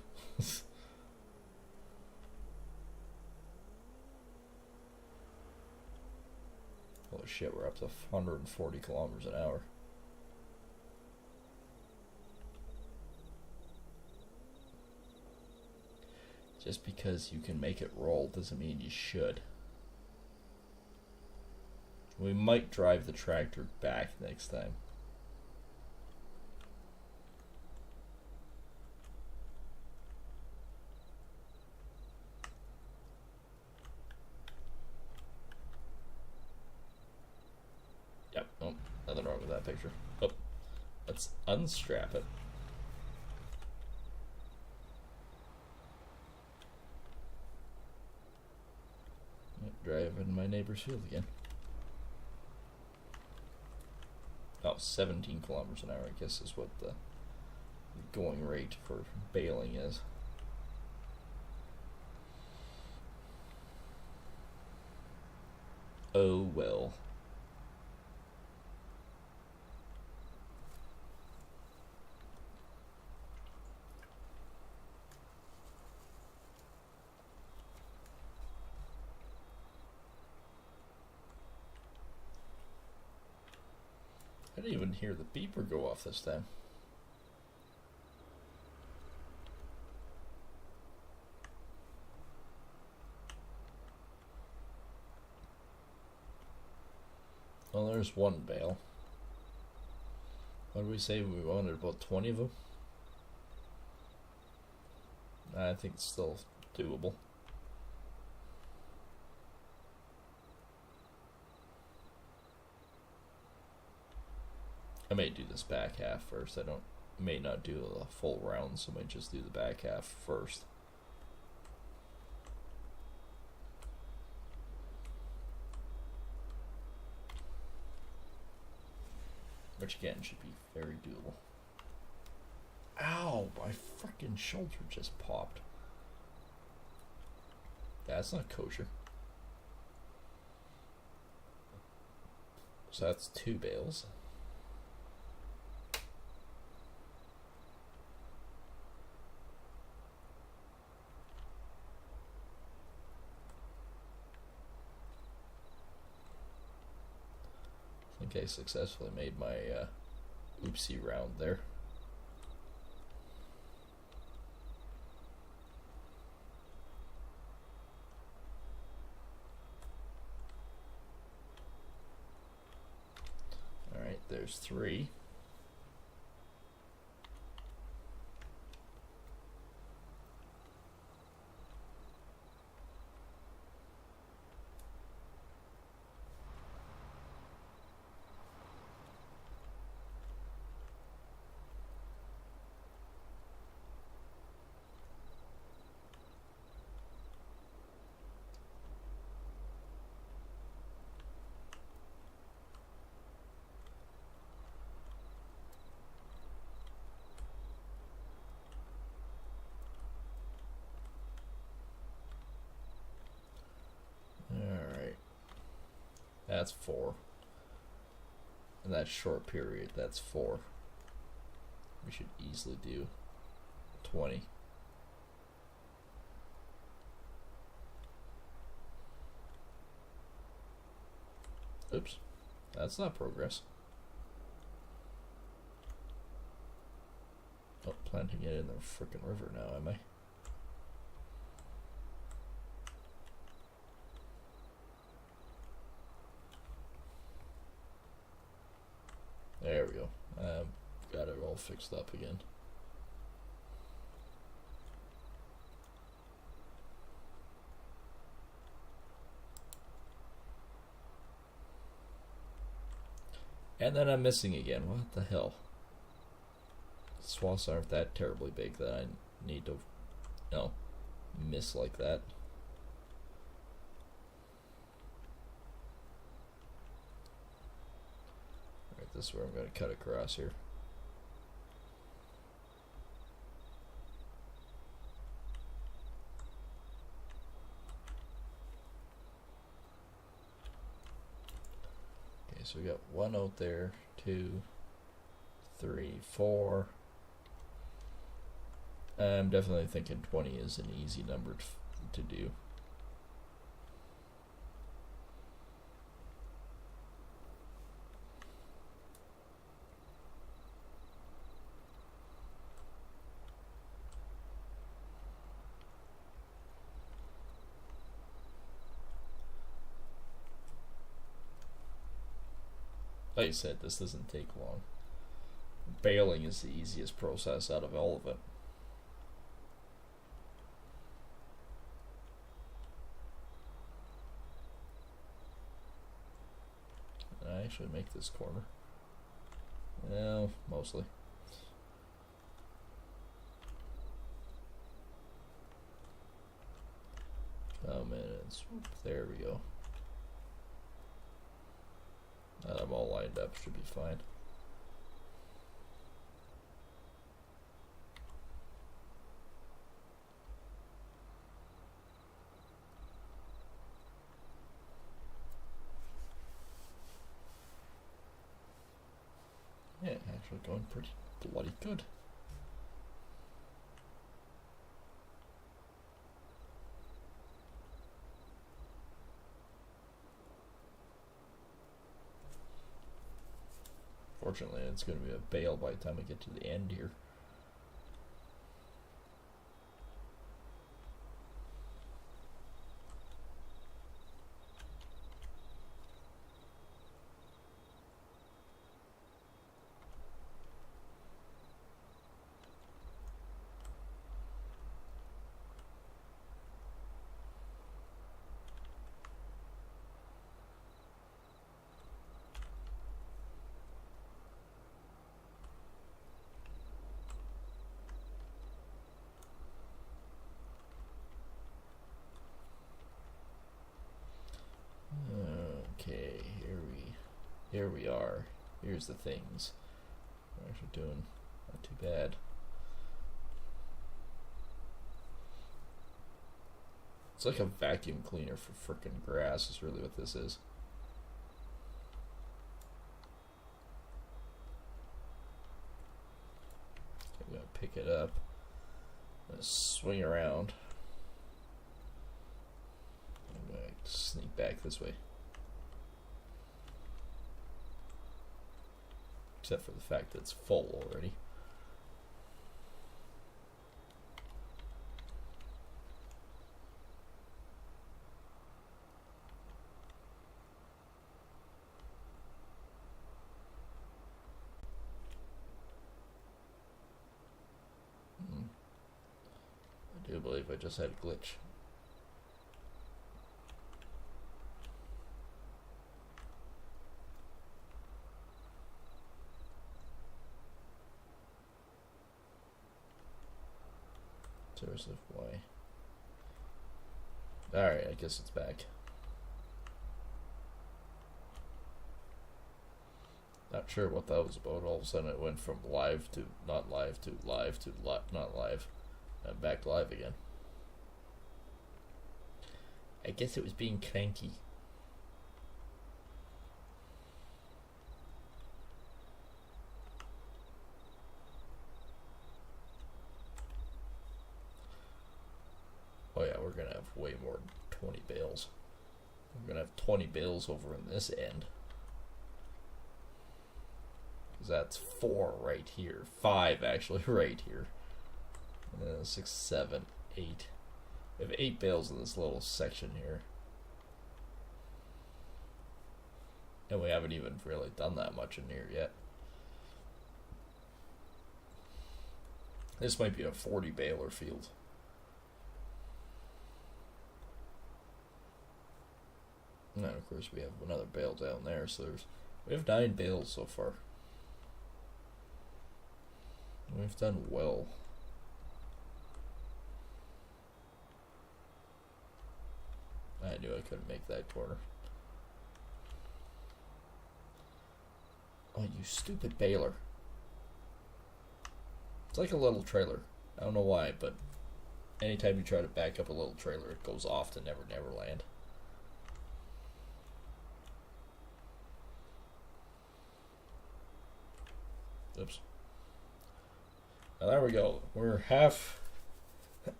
Holy shit, we're up to 140 kilometers an hour. Just because you can make it roll doesn't mean you should. We might drive the tractor back next time. treasure. Oh, let's unstrap it. Drive in my neighbor's field again. Oh, 17 kilometers an hour, I guess, is what the going rate for baling is. Oh well. I didn't even hear the beeper go off this time. Well, there's one bale. What did we say? We wanted about 20 of them? I think it's still doable. I may do this back half first. May not do a full round, so I might just do the back half first. Which again should be very doable. Ow, my freaking shoulder just popped. That's not kosher. So that's 2 bales. I think I successfully made my oopsie round there. Alright, there's 3. That's 4. In that short period, that's 4. We should easily do 20. Oops. That's not progress. Oh, planting it in the frickin' river now, am I? There we go. Got it all fixed up again. And then I'm missing again. What the hell? Swaths aren't that terribly big that I need to, miss like that. Alright, this is where I'm going to cut across here. Okay, so we got 1 out there, 2, 3, 4. I'm definitely thinking 20 is an easy number to do. Like I said, this doesn't take long. Baling is the easiest process out of all of it. I actually make this corner. Well, mostly. Oh man, there we go. Now that I'm all lined up, should be fine. Yeah, actually going pretty bloody good. Fortunately, it's going to be a bail by the time I get to the end here. Okay, here we are. Here's the things. We're actually doing not too bad. It's like a vacuum cleaner for frickin' grass is really what this is. I'm gonna pick it up. I'm gonna swing around. I'm gonna sneak back this way. Except for the fact that it's full already. I do believe I just had a glitch. Seriously, why? Alright, I guess it's back. Not sure what that was about. All of a sudden it went from live to not live to live to not live. And back live again. I guess it was being cranky. Oh yeah, we're gonna have way more than 20 bales. We're gonna have 20 bales over in this end. Because that's 4 right here. 5 actually right here. 6, 7, 8. We have 8 bales in this little section here. And we haven't even really done that much in here yet. This might be a 40 baler field. And then of course we have another bale down there, so we have 9 bales so far. We've done well. I knew I couldn't make that corner. Oh, you stupid baler. It's like a little trailer. I don't know why, but anytime you try to back up a little trailer, it goes off to Never Never Land. Oops. Now there we go. We're halfway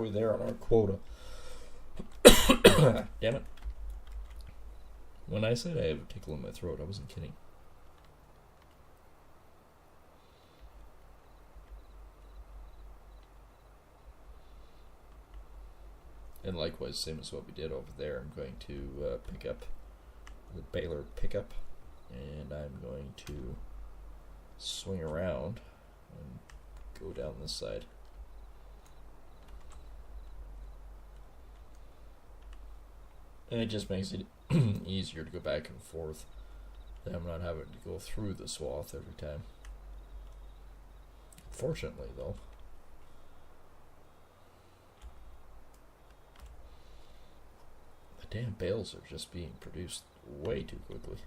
there on our quota. Damn it. When I said I have a tickle in my throat, I wasn't kidding. And likewise, same as what we did over there, I'm going to pick up the baler pickup, and I'm going to swing around and go down this side. And it just makes it easier to go back and forth That I'm not having to go through the swath every time. Fortunately, though. The damn bales are just being produced way too quickly.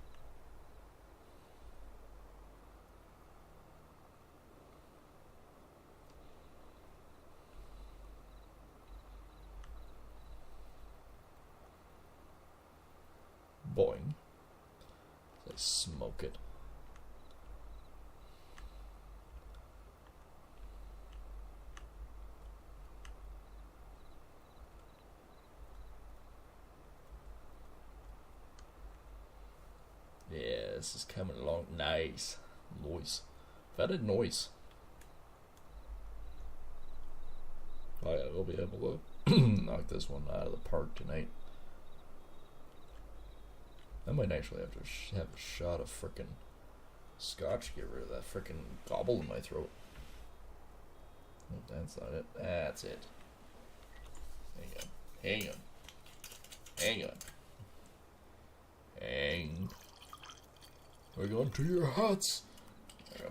Boing. Let's smoke it. Yeah, this is coming along nice. Noise. Very nice. Oh yeah, we'll be able to knock this one out of the park tonight. I might actually have to have a shot of frickin' scotch to get rid of that frickin' gobble in my throat. Oh, that's not it. That's it. Hang on. Hang on. Hang. We're going to your huts. There we go.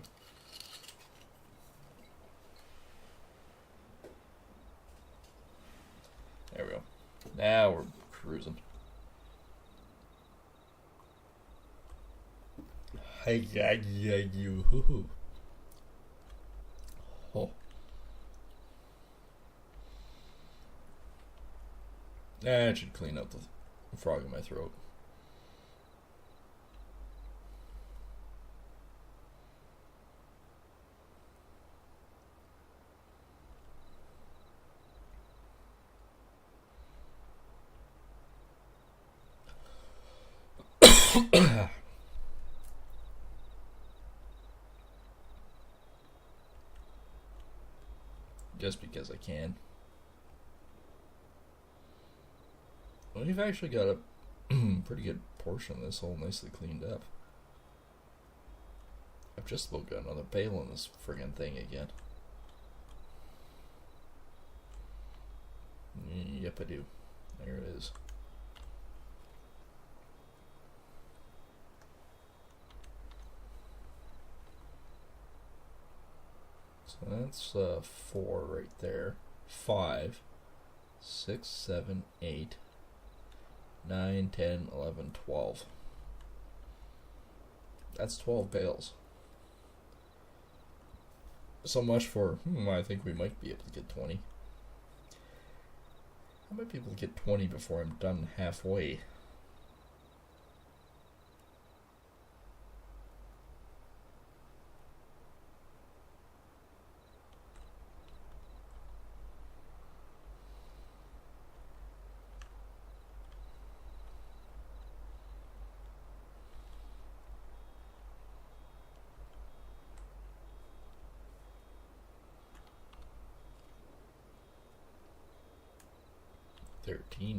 There we go. Now we're cruising. Hey, yeah, you. Oh. That should clean up the frog in my throat. Just because I can. Well, we've actually got a pretty good portion of this all nicely cleaned up. I've just about got another bale in this friggin' thing again. Yep, I do. There it is. So that's 4 right there. 5, 6, 7, 8, 9, 10, 11, 12. That's 12 bales. So much for, I think we might be able to get 20. I might be able to get 20 before I'm done halfway.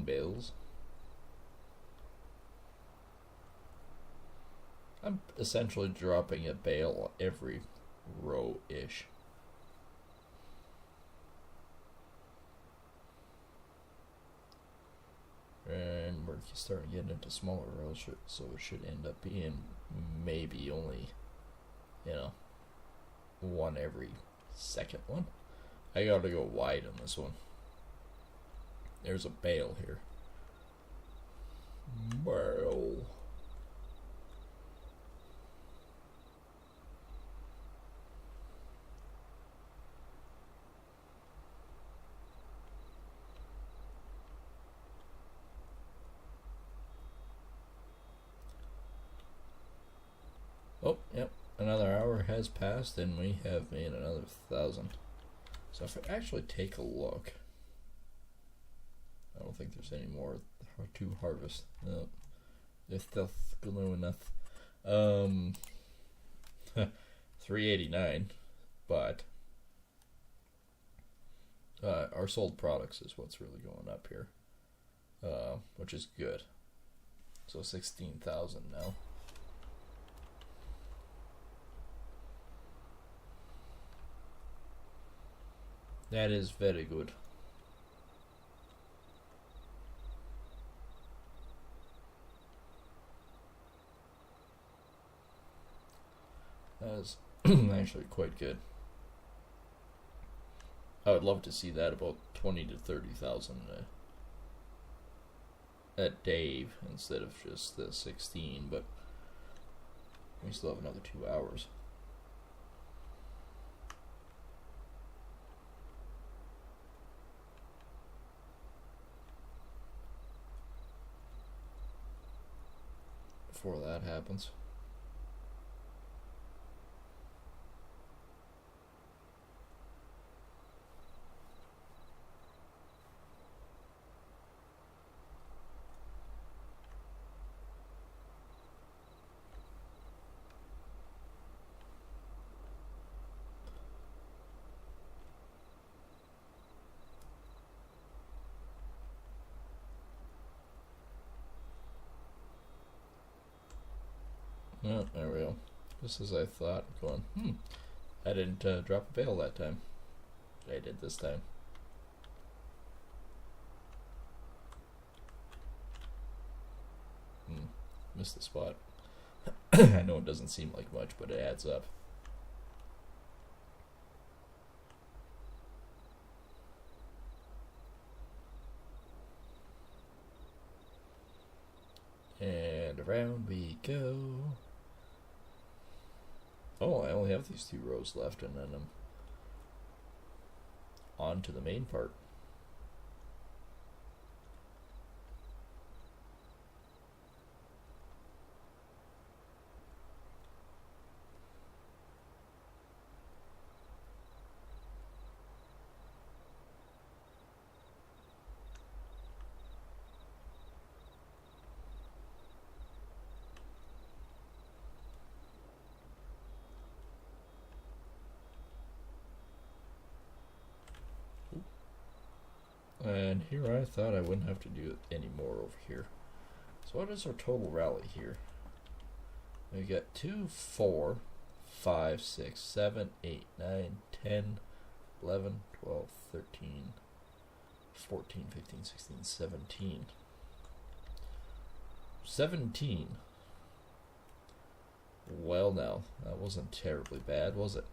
Bales. I'm essentially dropping a bale every row-ish. And we're starting to get into smaller rows, so it should end up being maybe only, one every second one. I gotta go wide on this one. There's a bale here. Bale. Oh, yep. Another hour has passed and we have made another 1,000. So if I actually take a look, I don't think there's any more to harvest. No. There's still enough. 389, but our sold products is what's really going up here, which is good. So 16,000 now. That is very good. That is actually quite good. I would love to see that about 20 to 30,000 at Dave instead of just the 16, but we still have another 2 hours. Before that happens. Oh, there we go. Just as I thought, going, I didn't drop a bale that time. I did this time. Missed the spot. I know it doesn't seem like much, but it adds up. And around we go. Oh, I only have these 2 rows left, and then I'm on to the main part. And here I thought I wouldn't have to do it anymore over here. So what is our total rally here? We got 2, 4, 5, 6, 7, 8, 9, 10, 11, 12, 13, 14, 15, 16, 17. 17. Well, now, that wasn't terribly bad, was it?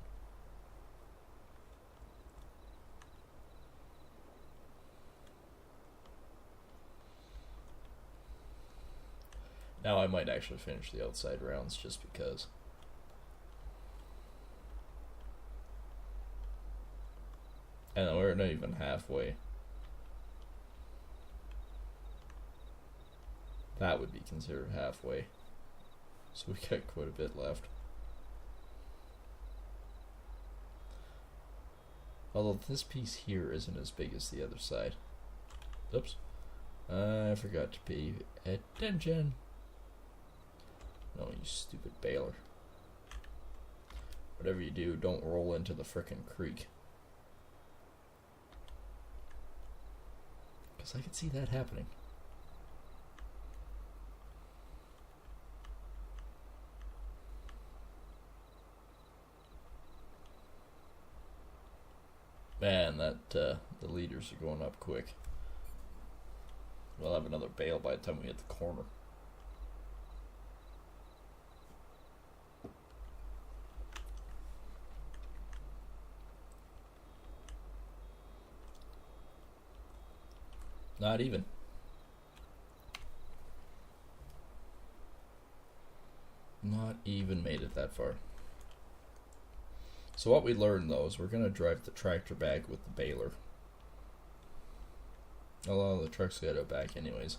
Now I might actually finish the outside rounds just because. And we're not even halfway. That would be considered halfway. So we got quite a bit left. Although this piece here isn't as big as the other side. Oops. I forgot to pay attention. No, you stupid baler. Whatever you do, don't roll into the frickin' creek. Because I can see that happening. Man, the leaders are going up quick. We'll have another bale by the time we hit the corner. Not even. Not even made it that far. So what we learned, though, is we're going to drive the tractor back with the baler. Although the truck's got to go back anyways.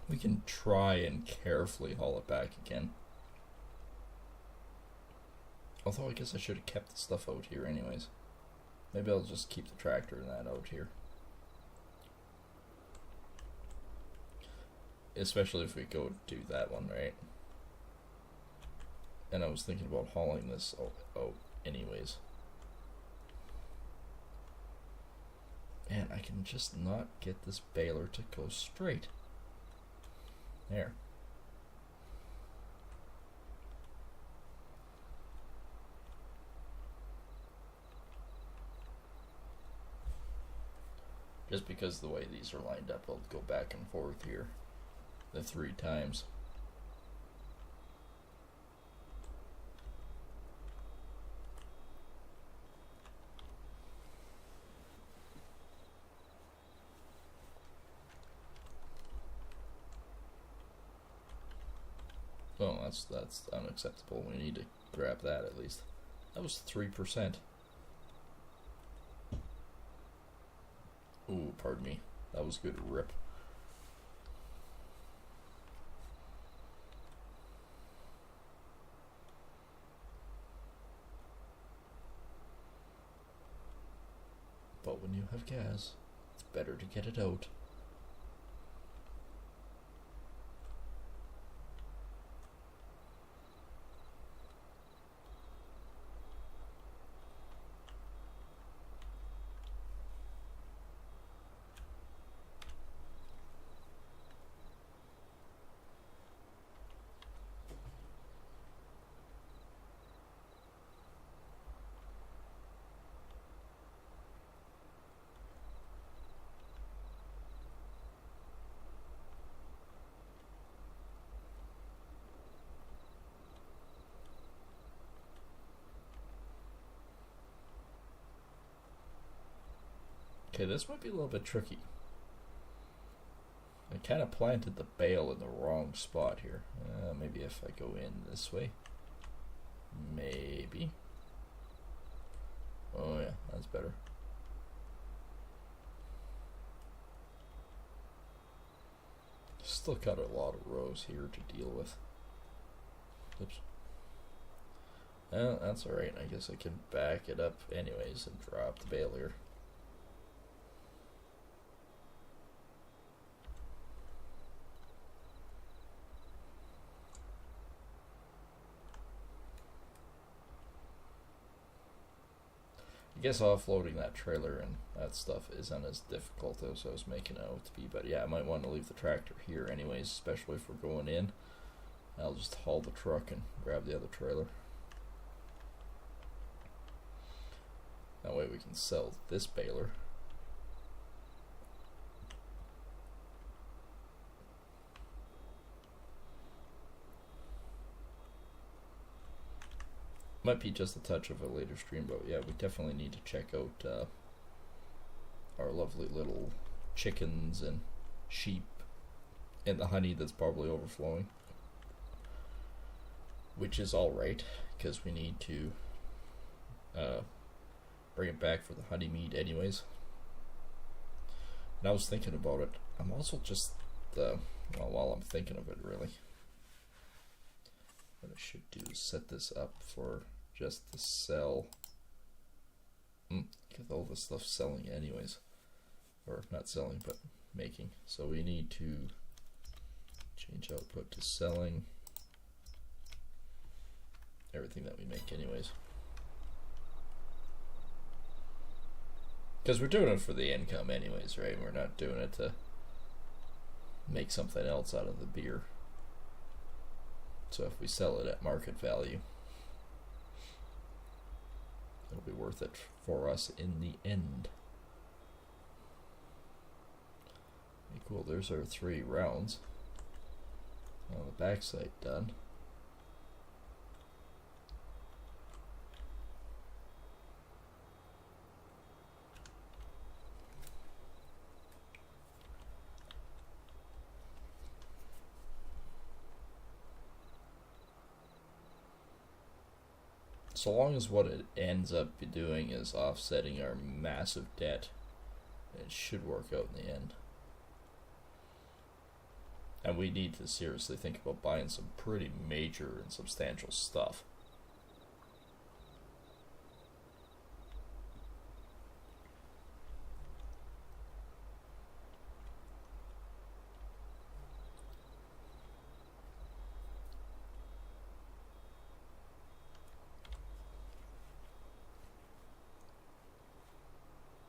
We can try and carefully haul it back again. Although I guess I should have kept the stuff out here anyways. Maybe I'll just keep the tractor and that out here. Especially if we go do that one, right? And I was thinking about hauling this out anyways. And I can just not get this baler to go straight. There. Just because the way these are lined up, I'll go back and forth here the 3 times. that's unacceptable. We need to grab that at least. That was 3%. Ooh, pardon me. That was a good rip. But when you have gas, it's better to get it out. Okay, this might be a little bit tricky. I kind of planted the bale in the wrong spot here. Maybe if I go in this way. Maybe. Oh yeah, that's better. Still got a lot of rows here to deal with. Oops. That's alright. I guess I can back it up anyways and drop the bale here. I guess offloading that trailer and that stuff isn't as difficult as I was making it out to be, but yeah, I might want to leave the tractor here anyways, especially if we're going in. I'll just haul the truck and grab the other trailer. That way we can sell this baler. Might be just a touch of a later stream, but yeah, we definitely need to check out our lovely little chickens and sheep and the honey that's probably overflowing, which is alright because we need to bring it back for the honey mead anyways. And I was thinking about it, I'm also just well, while I'm thinking of it, really, what I should do is set this up for just to sell. Get all this stuff selling anyways, or not selling but making. So we need to change output to selling everything that we make anyways, because we're doing it for the income anyways, right? We're not doing it to make something else out of the beer. So if we sell it at market value, it'll be worth it for us in the end. Okay, cool, there's our 3 rounds. Now the backside done. So long as what it ends up doing is offsetting our massive debt, it should work out in the end. And we need to seriously think about buying some pretty major and substantial stuff.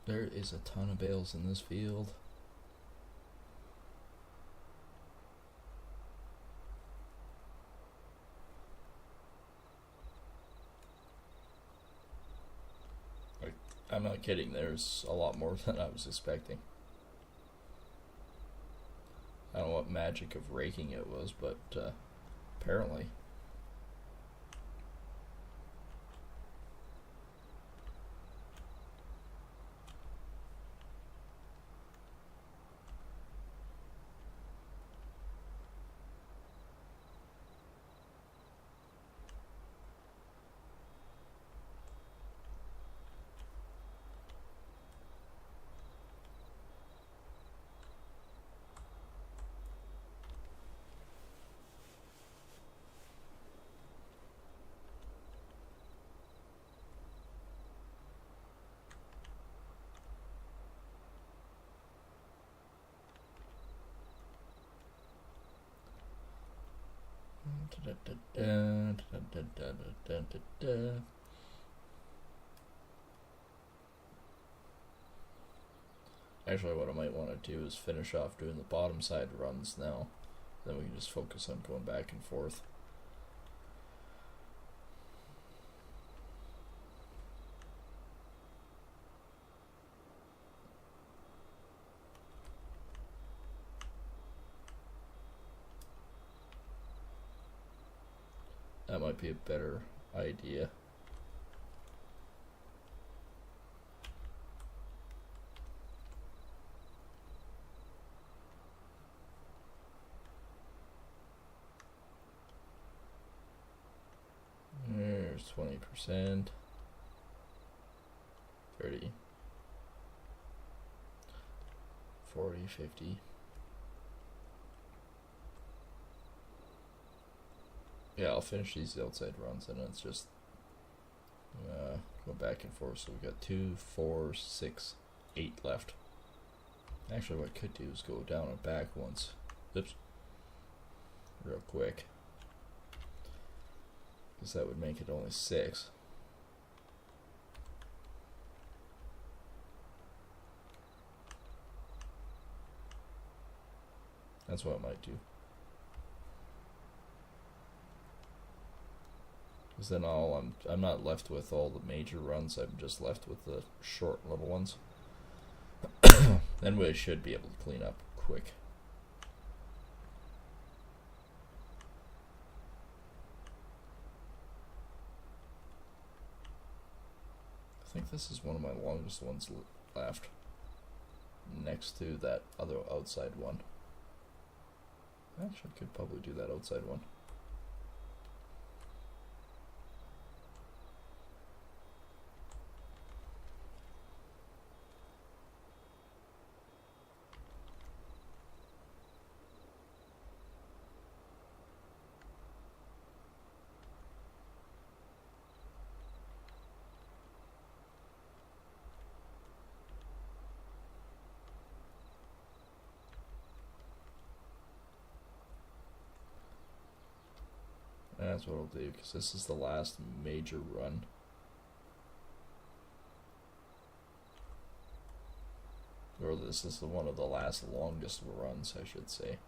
There is a ton of bales in this field. I'm not kidding, there's a lot more than I was expecting. I don't know what magic of raking it was, but apparently. Actually, what I might want to do is finish off doing the bottom side runs now. Then we can just focus on going back and forth. That might be a better idea. There's 20%, 30, 40, 50. Yeah, I'll finish these outside runs and it's just go back and forth. So we got 2, 4, 6, 8 left. Actually, what I could do is go down and back once. Oops. Real quick. Because that would make it only 6. That's what I might do. Because then I'm not left with all the major runs. I'm just left with the short little ones. Then we should be able to clean up quick. I think this is one of my longest ones left, next to that other outside one. Actually, I could probably do that outside one. That's what I'll do, because this is the last major run. Or this is one of the last longest runs, I should say.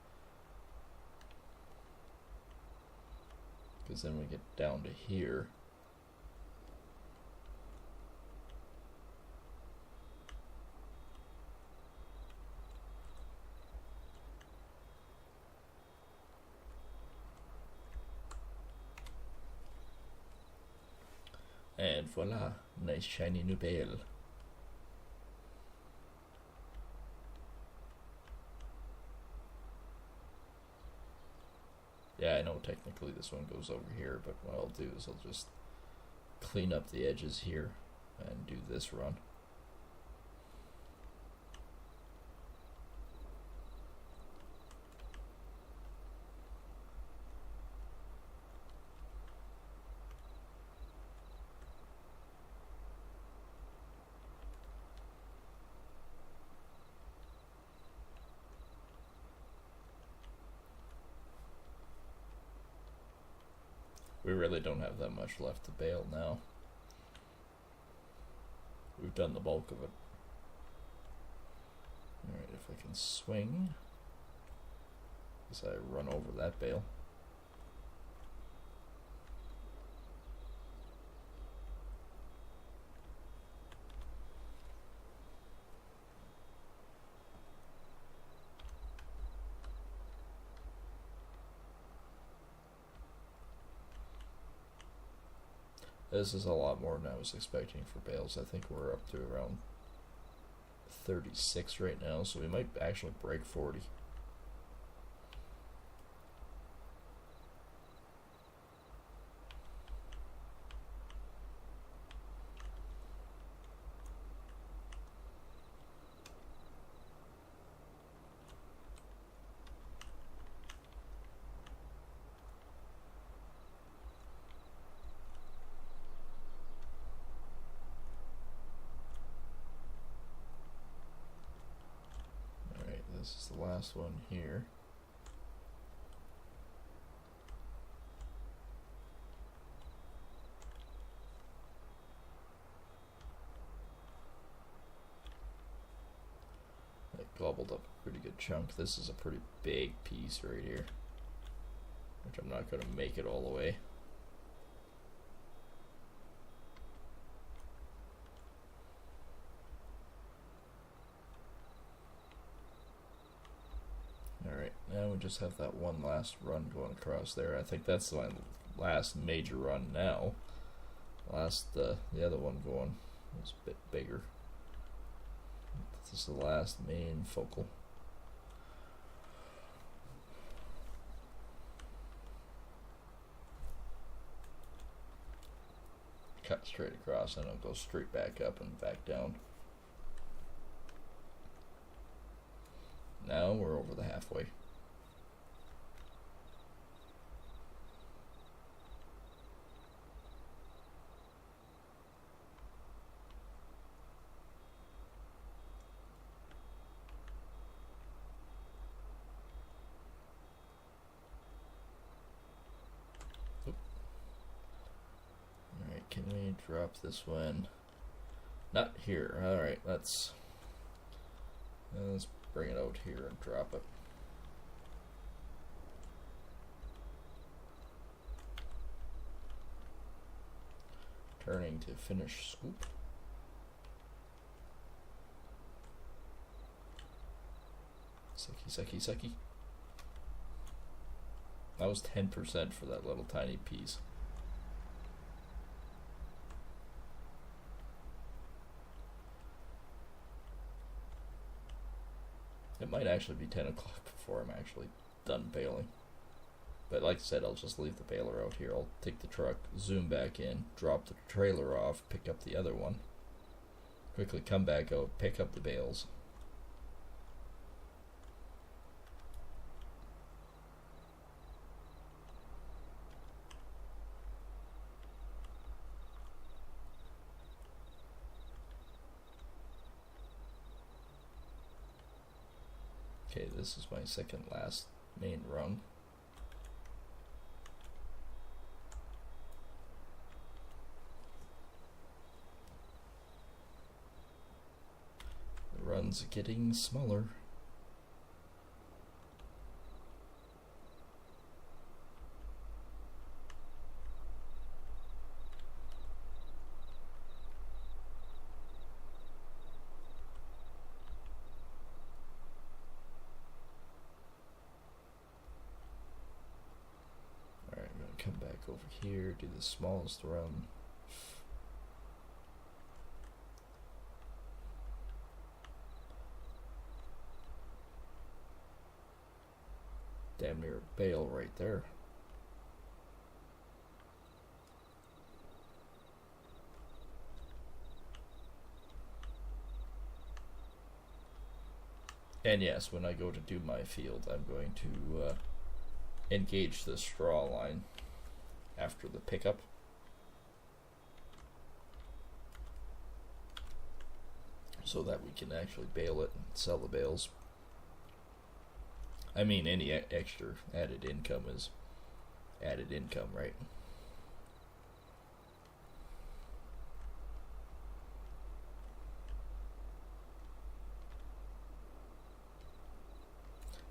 Because then we get down to here. And voila, nice shiny new bale. Yeah, I know technically this one goes over here, but what I'll do is I'll just clean up the edges here and do this run. We really don't have that much left to bale now. We've done the bulk of it. Alright, if I can swing, as I run over that bale. This is a lot more than I was expecting for bales. I think we're up to around 36 right now, so we might actually break 40. This is the last one here. gobbled up a pretty good chunk. This is a pretty big piece right here, which I'm not going to make it all the way. Alright, now we just have that one last run going across there. I think that's my last major run now. The other one going was a bit bigger. This is the last main focal. Cut straight across and it'll go straight back up and back down. Now we're over the halfway. Alright, can we drop this one? Not here. Alright, let's bring it out here and drop it. Turning to finish scoop. Sucky. That was 10% for that little tiny piece. It might actually be 10 o'clock before I'm actually done baling. But like I said, I'll just leave the baler out here. I'll take the truck, zoom back in, drop the trailer off, pick up the other one, quickly come back out, pick up the bales. Okay, this is my second last main rung. The run's getting smaller. Come back over here, do the smallest run. Damn near a bale right there. And yes, when I go to do my field, I'm going to engage the straw line after the pickup. So that we can actually bale it and sell the bales. I mean, any extra added income is added income, right?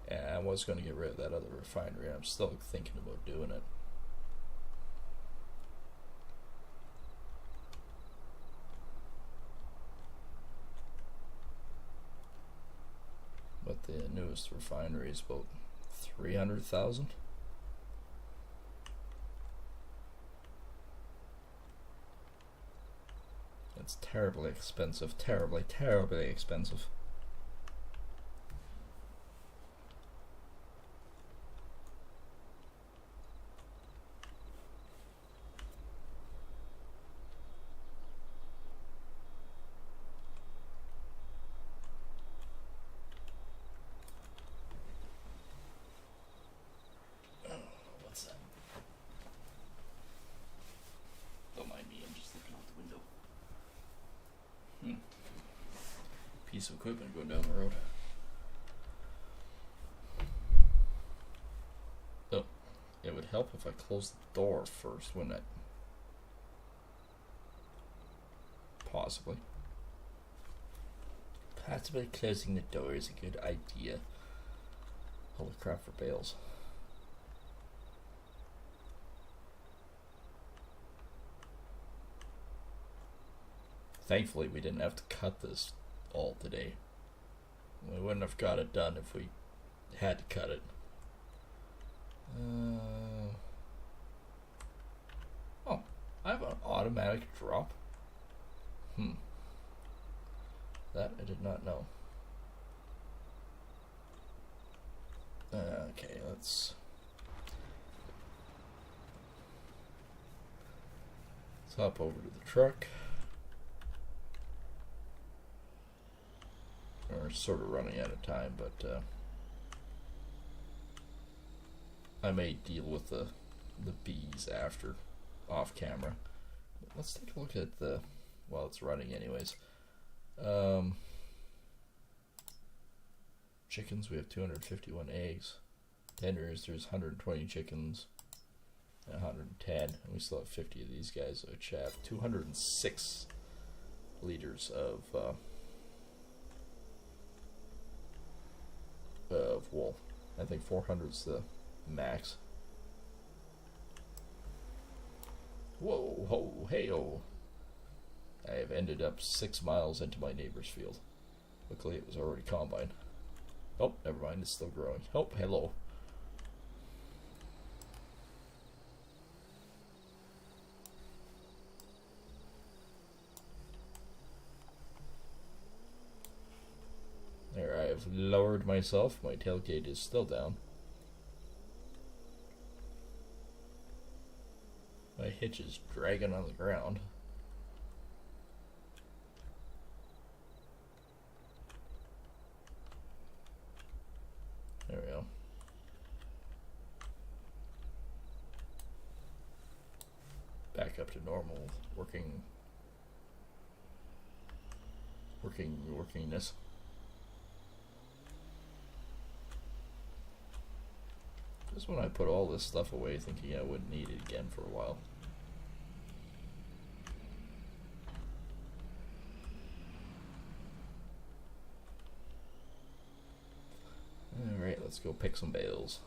Yeah, I was going to get rid of that other refinery. I'm still thinking about doing it. But the newest refinery is about 300,000. It's terribly expensive. Terribly expensive. Piece of equipment going down the road. Oh, it would help if I closed the door first, wouldn't it? Possibly. Possibly closing the door is a good idea. Holy crap for bales. Thankfully, we didn't have to cut this all today. We wouldn't have got it done if we had to cut it. Oh, I have an automatic drop. That I did not know. Okay, let's hop over to the truck. We're sort of running out of time, but I may deal with the bees after, off camera. Let's take a look at the, while it's running anyways. Chickens, we have 251 eggs. Tenders, there's 120 chickens and 110, and we still have 50 of these guys, which have 206 liters of wool. I think 400 is the max. Whoa, ho, hey-o. I have ended up 6 miles into my neighbor's field. Luckily it was already combine. Oh, never mind, it's still growing. Oh, hello. There, I have lowered myself. My tailgate is still down. My hitch is dragging on the ground. There we go. Back up to normal workingness. Just when I put all this stuff away thinking I wouldn't need it again for a while. Alright, let's go pick some bales.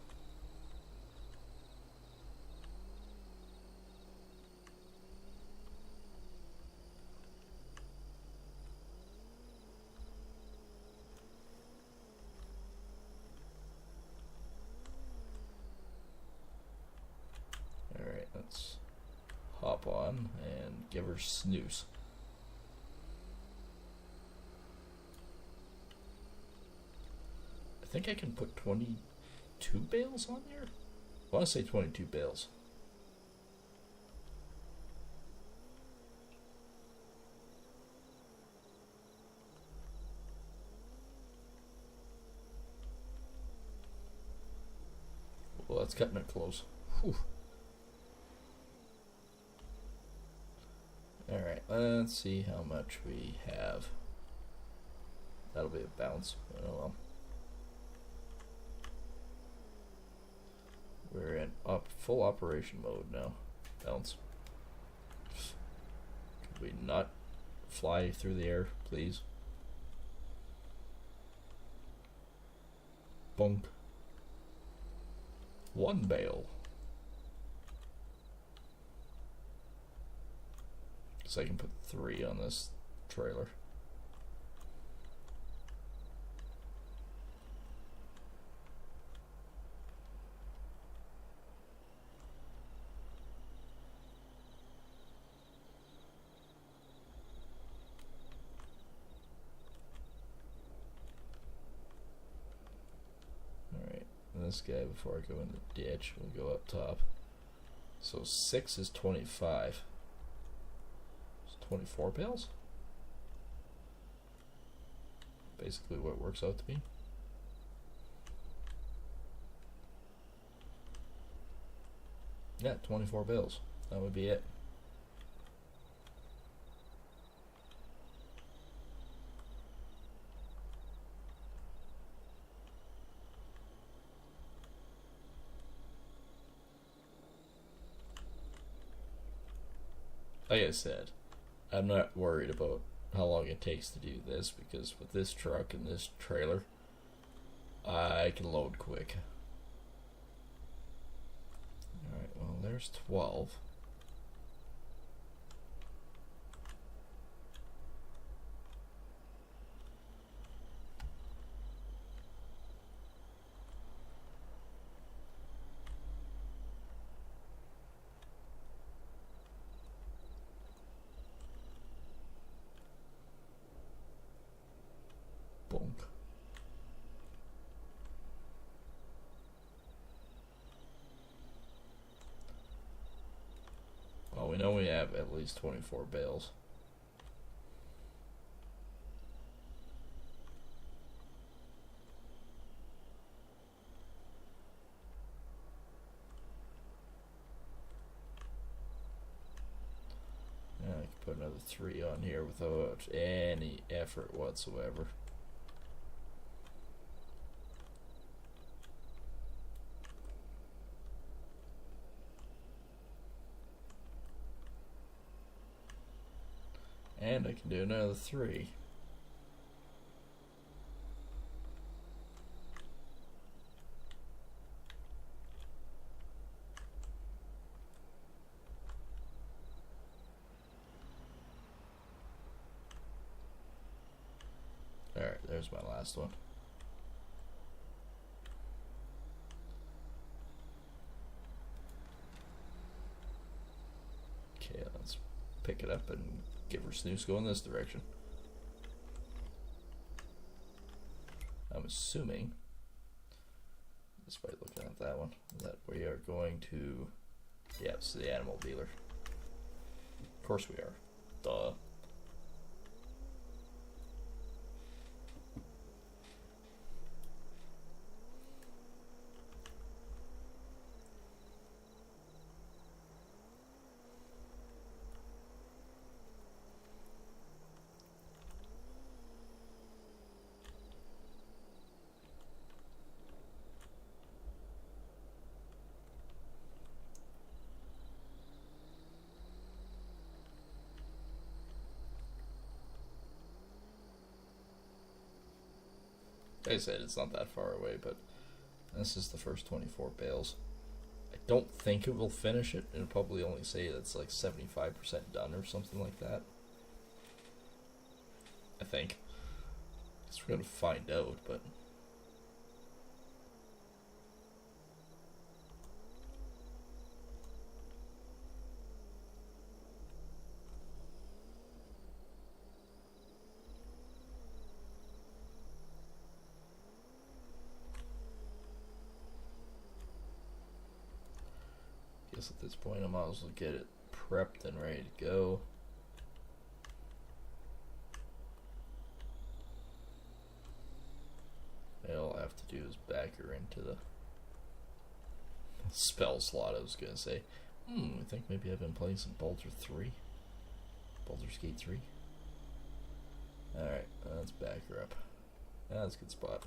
Alright, let's hop on and give her snooze. I think I can put 22 bales on there? I want to say 22 bales. Well, that's cutting it close. Whew. Alright, let's see how much we have. That'll be a bounce. Oh well. We're in full operation mode now. Bounce. Could we not fly through the air, please? Bonk. 1 bale. So I can put 3 on this trailer. This guy, before I go in the ditch, we'll go up top. So 6 is 25. It's 24 bales? Basically what it works out to be. Yeah, 24 bales. That would be it. Like I said, I'm not worried about how long it takes to do this, because with this truck and this trailer, I can load quick. Alright, well, there's 12. Bonk. Well, we know we have at least 24 bales. Yeah, I can put another 3 on here without any effort whatsoever. And I can do another 3. Alright, there's my last one. Okay, let's pick it up and give her snooze go in this direction. I'm assuming, just by looking at that one, that we are going to, yeah, it's the animal dealer. Of course we are. Duh. Like I said, it's not that far away, but this is the first 24 bales. I don't think it will finish it. It'll probably only say it's like 75% done or something like that. I think. Guess we're gonna find out, but guess at this point I might as well get it prepped and ready to go. All I have to do is back her into the spell slot, I was gonna say. I think maybe I've been playing some Baldur's 3. Baldur's Gate 3. Alright, let's back her up. That's a good spot.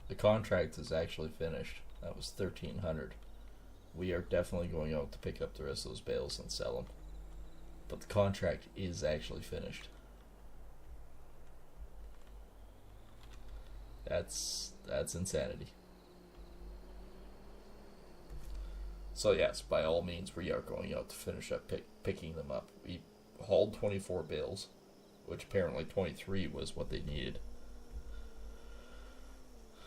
The contract is actually finished. That was 1,300. We are definitely going out to pick up the rest of those bales and sell them. But the contract is actually finished. That's insanity. So yes, by all means, we are going out to finish up picking them up. We hauled 24 bales, which apparently 23 was what they needed.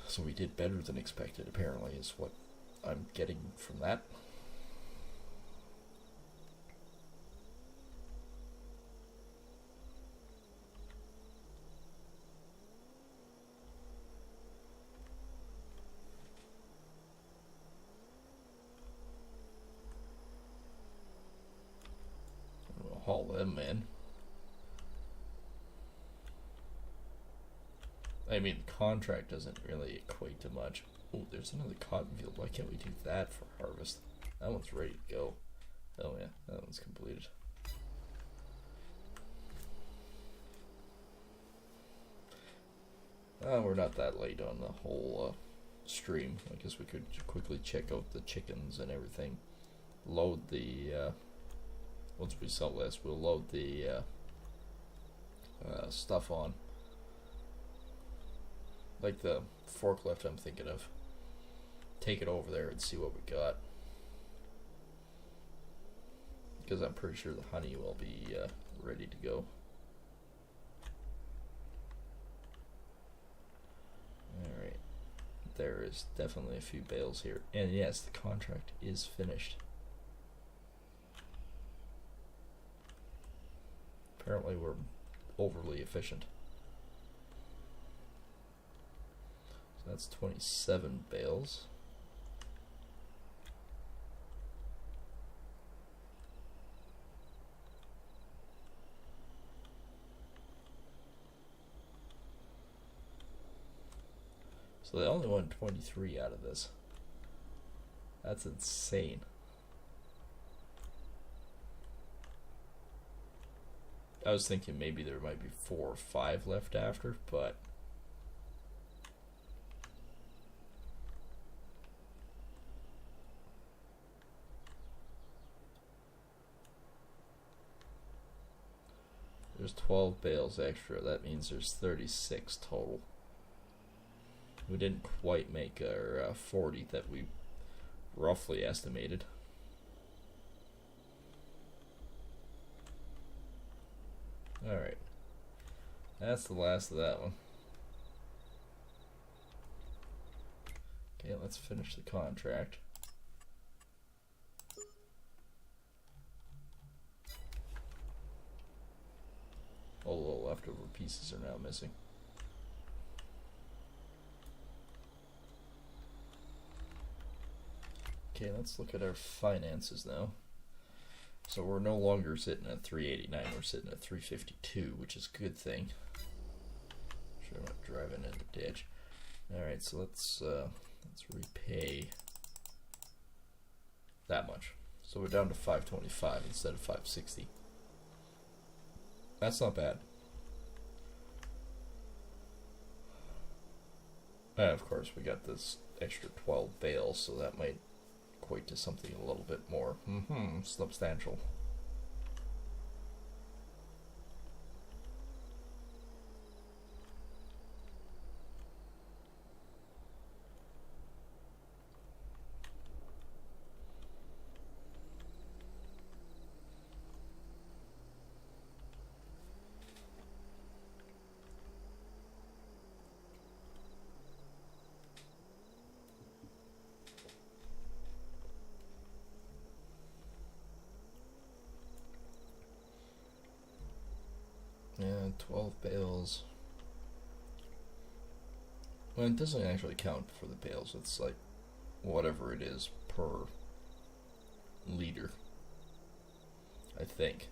So we did better than expected, apparently, is what I'm getting from that. We'll haul them in. I mean, the contract doesn't really equate to much. Oh, there's another cotton field. Why can't we do that for harvest? That one's ready to go. Oh yeah, that one's completed. We're not that late on the whole stream. I guess we could quickly check out the chickens and everything. Load the once we sell this, we'll load the stuff on, like the forklift I'm thinking of. Take it over there and see what we got, because I'm pretty sure the honey will be ready to go. Alright, there is definitely a few bales here, and yes, the contract is finished. Apparently we're overly efficient. So that's 27 bales. So they only won 23 out of this. That's insane. I was thinking maybe there might be 4 or 5 left after, but there's 12 bales extra. That means there's 36 total. We didn't quite make our 40 that we roughly estimated. Alright, that's the last of that one. Okay, let's finish the contract. All the leftover pieces are now missing. Okay, let's look at our finances now. So we're no longer sitting at 389, we're sitting at 352, which is a good thing. Sure, I'm not driving in the ditch. Alright, so let's repay that much. So we're down to 525 instead of 560. That's not bad. And of course we got this extra 12 bales, so that might equate to something a little bit more substantial. And 12 bales. Well, it doesn't actually count for the bales. It's like whatever it is per liter, I think.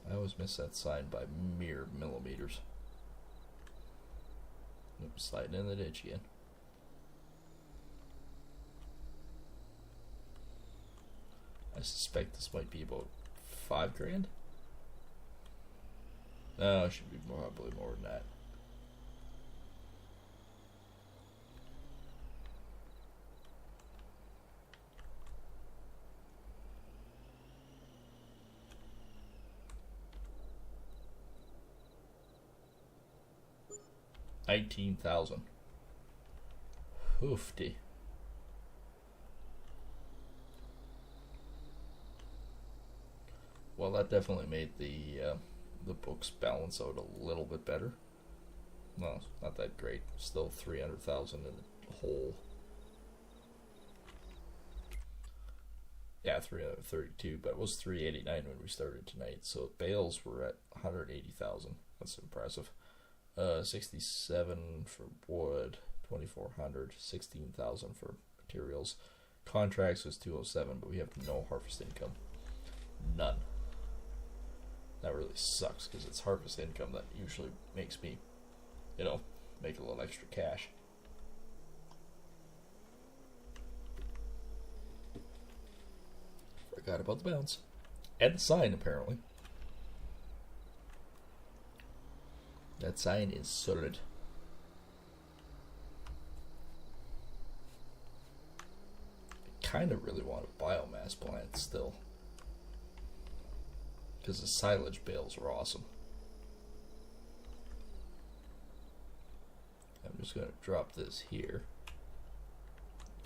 I always miss that sign by mere millimeters. Oops, sliding in the ditch again. I suspect this might be about $5 grand. No, it should be probably more than that. $19,000. Hoofty. Well, that definitely made the books balance out a little bit better. Well, not that great. Still 300,000 in the hole. Yeah, 332, but it was 389 when we started tonight. So bales were at 180,000. That's impressive. 67 for wood, 2,400, 16,000 for materials. Contracts was 207, but we have no harvest income. None. That really sucks because it's harvest income that usually makes me, make a little extra cash. For Forgot about the bounce. And the sign, apparently. That sign is solid. I kind of really want a biomass plant still. Because the silage bales are awesome. I'm just going to drop this here.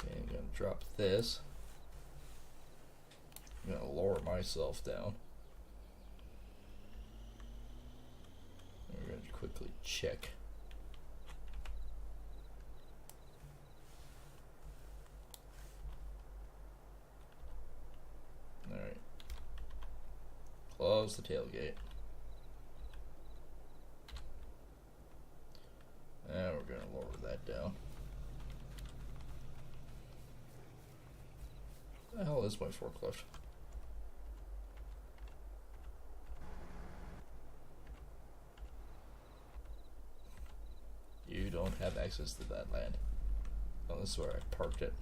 Okay, I'm going to drop this. I'm going to lower myself down. And we're going to quickly check. Alright. Close the tailgate. And we're going to lower that down. Where the hell is my forklift? You don't have access to that land. Oh, this is where I parked it.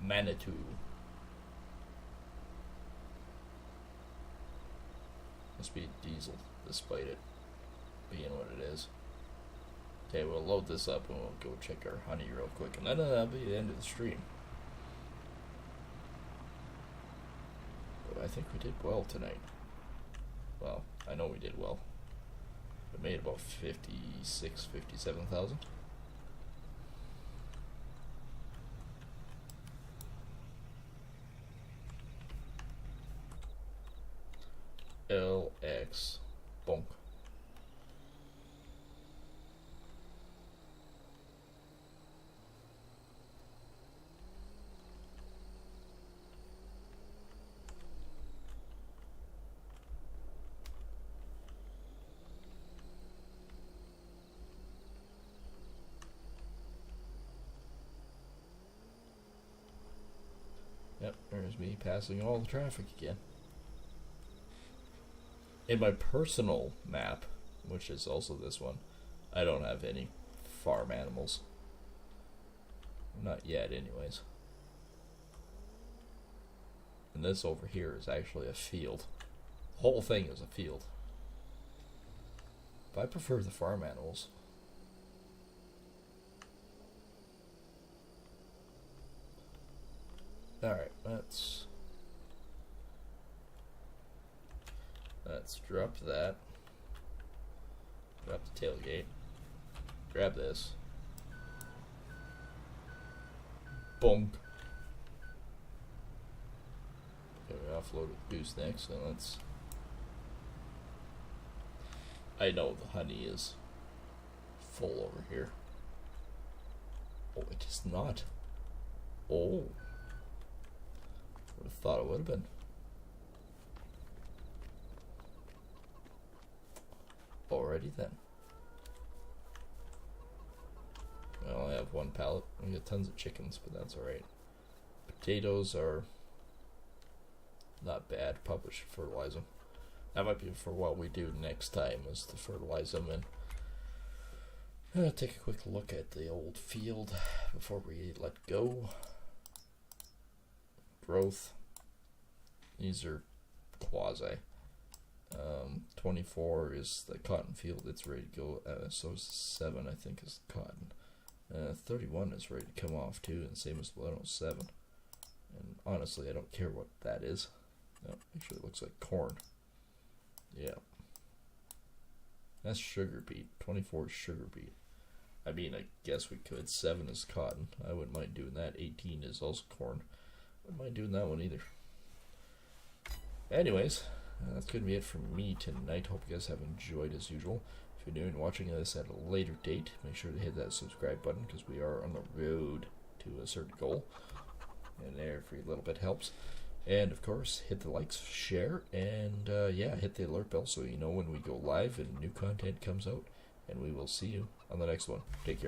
Manitou. Must be a diesel, despite it being what it is. Okay, we'll load this up and we'll go check our honey real quick, and then that'll be the end of the stream. But I think we did well tonight. Well, I know we did well. We made about 56, 57,000. LX bonk. Yep, there's me passing all the traffic again. In my personal map, which is also this one, I don't have any farm animals. Not yet, anyways. And this over here is actually a field. The whole thing is a field. But I prefer the farm animals. Alright, let's drop that. Drop the tailgate. Grab this. Bonk. Okay, we offloaded the gooseneck, so let's... I know the honey is full over here. Oh, it is not. Oh. Would have thought it would have been. Alrighty then. I only have one pallet. We got tons of chickens, but that's alright. Potatoes are not bad. Probably should fertilize them. That might be for what we do next time, is to fertilize them and take a quick look at the old field before we let go. Growth. These are quasi. 24 is the cotton field, it's ready to go. So is 7, I think, is cotton. 31 is ready to come off too, and same as 107. And honestly, I don't care what that is. No, actually, it looks like corn. Yeah. That's sugar beet. 24 is sugar beet. I mean, I guess we could. 7 is cotton. I wouldn't mind doing that. 18 is also corn. Wouldn't mind doing that one either. Anyways, that's going to be it from me tonight. Hope you guys have enjoyed as usual. If you're new and watching this at a later date, make sure to hit that subscribe button, because we are on the road to a certain goal. And every little bit helps. And of course, hit the likes, share, and yeah, hit the alert bell so you know when we go live and new content comes out. And we will see you on the next one. Take care.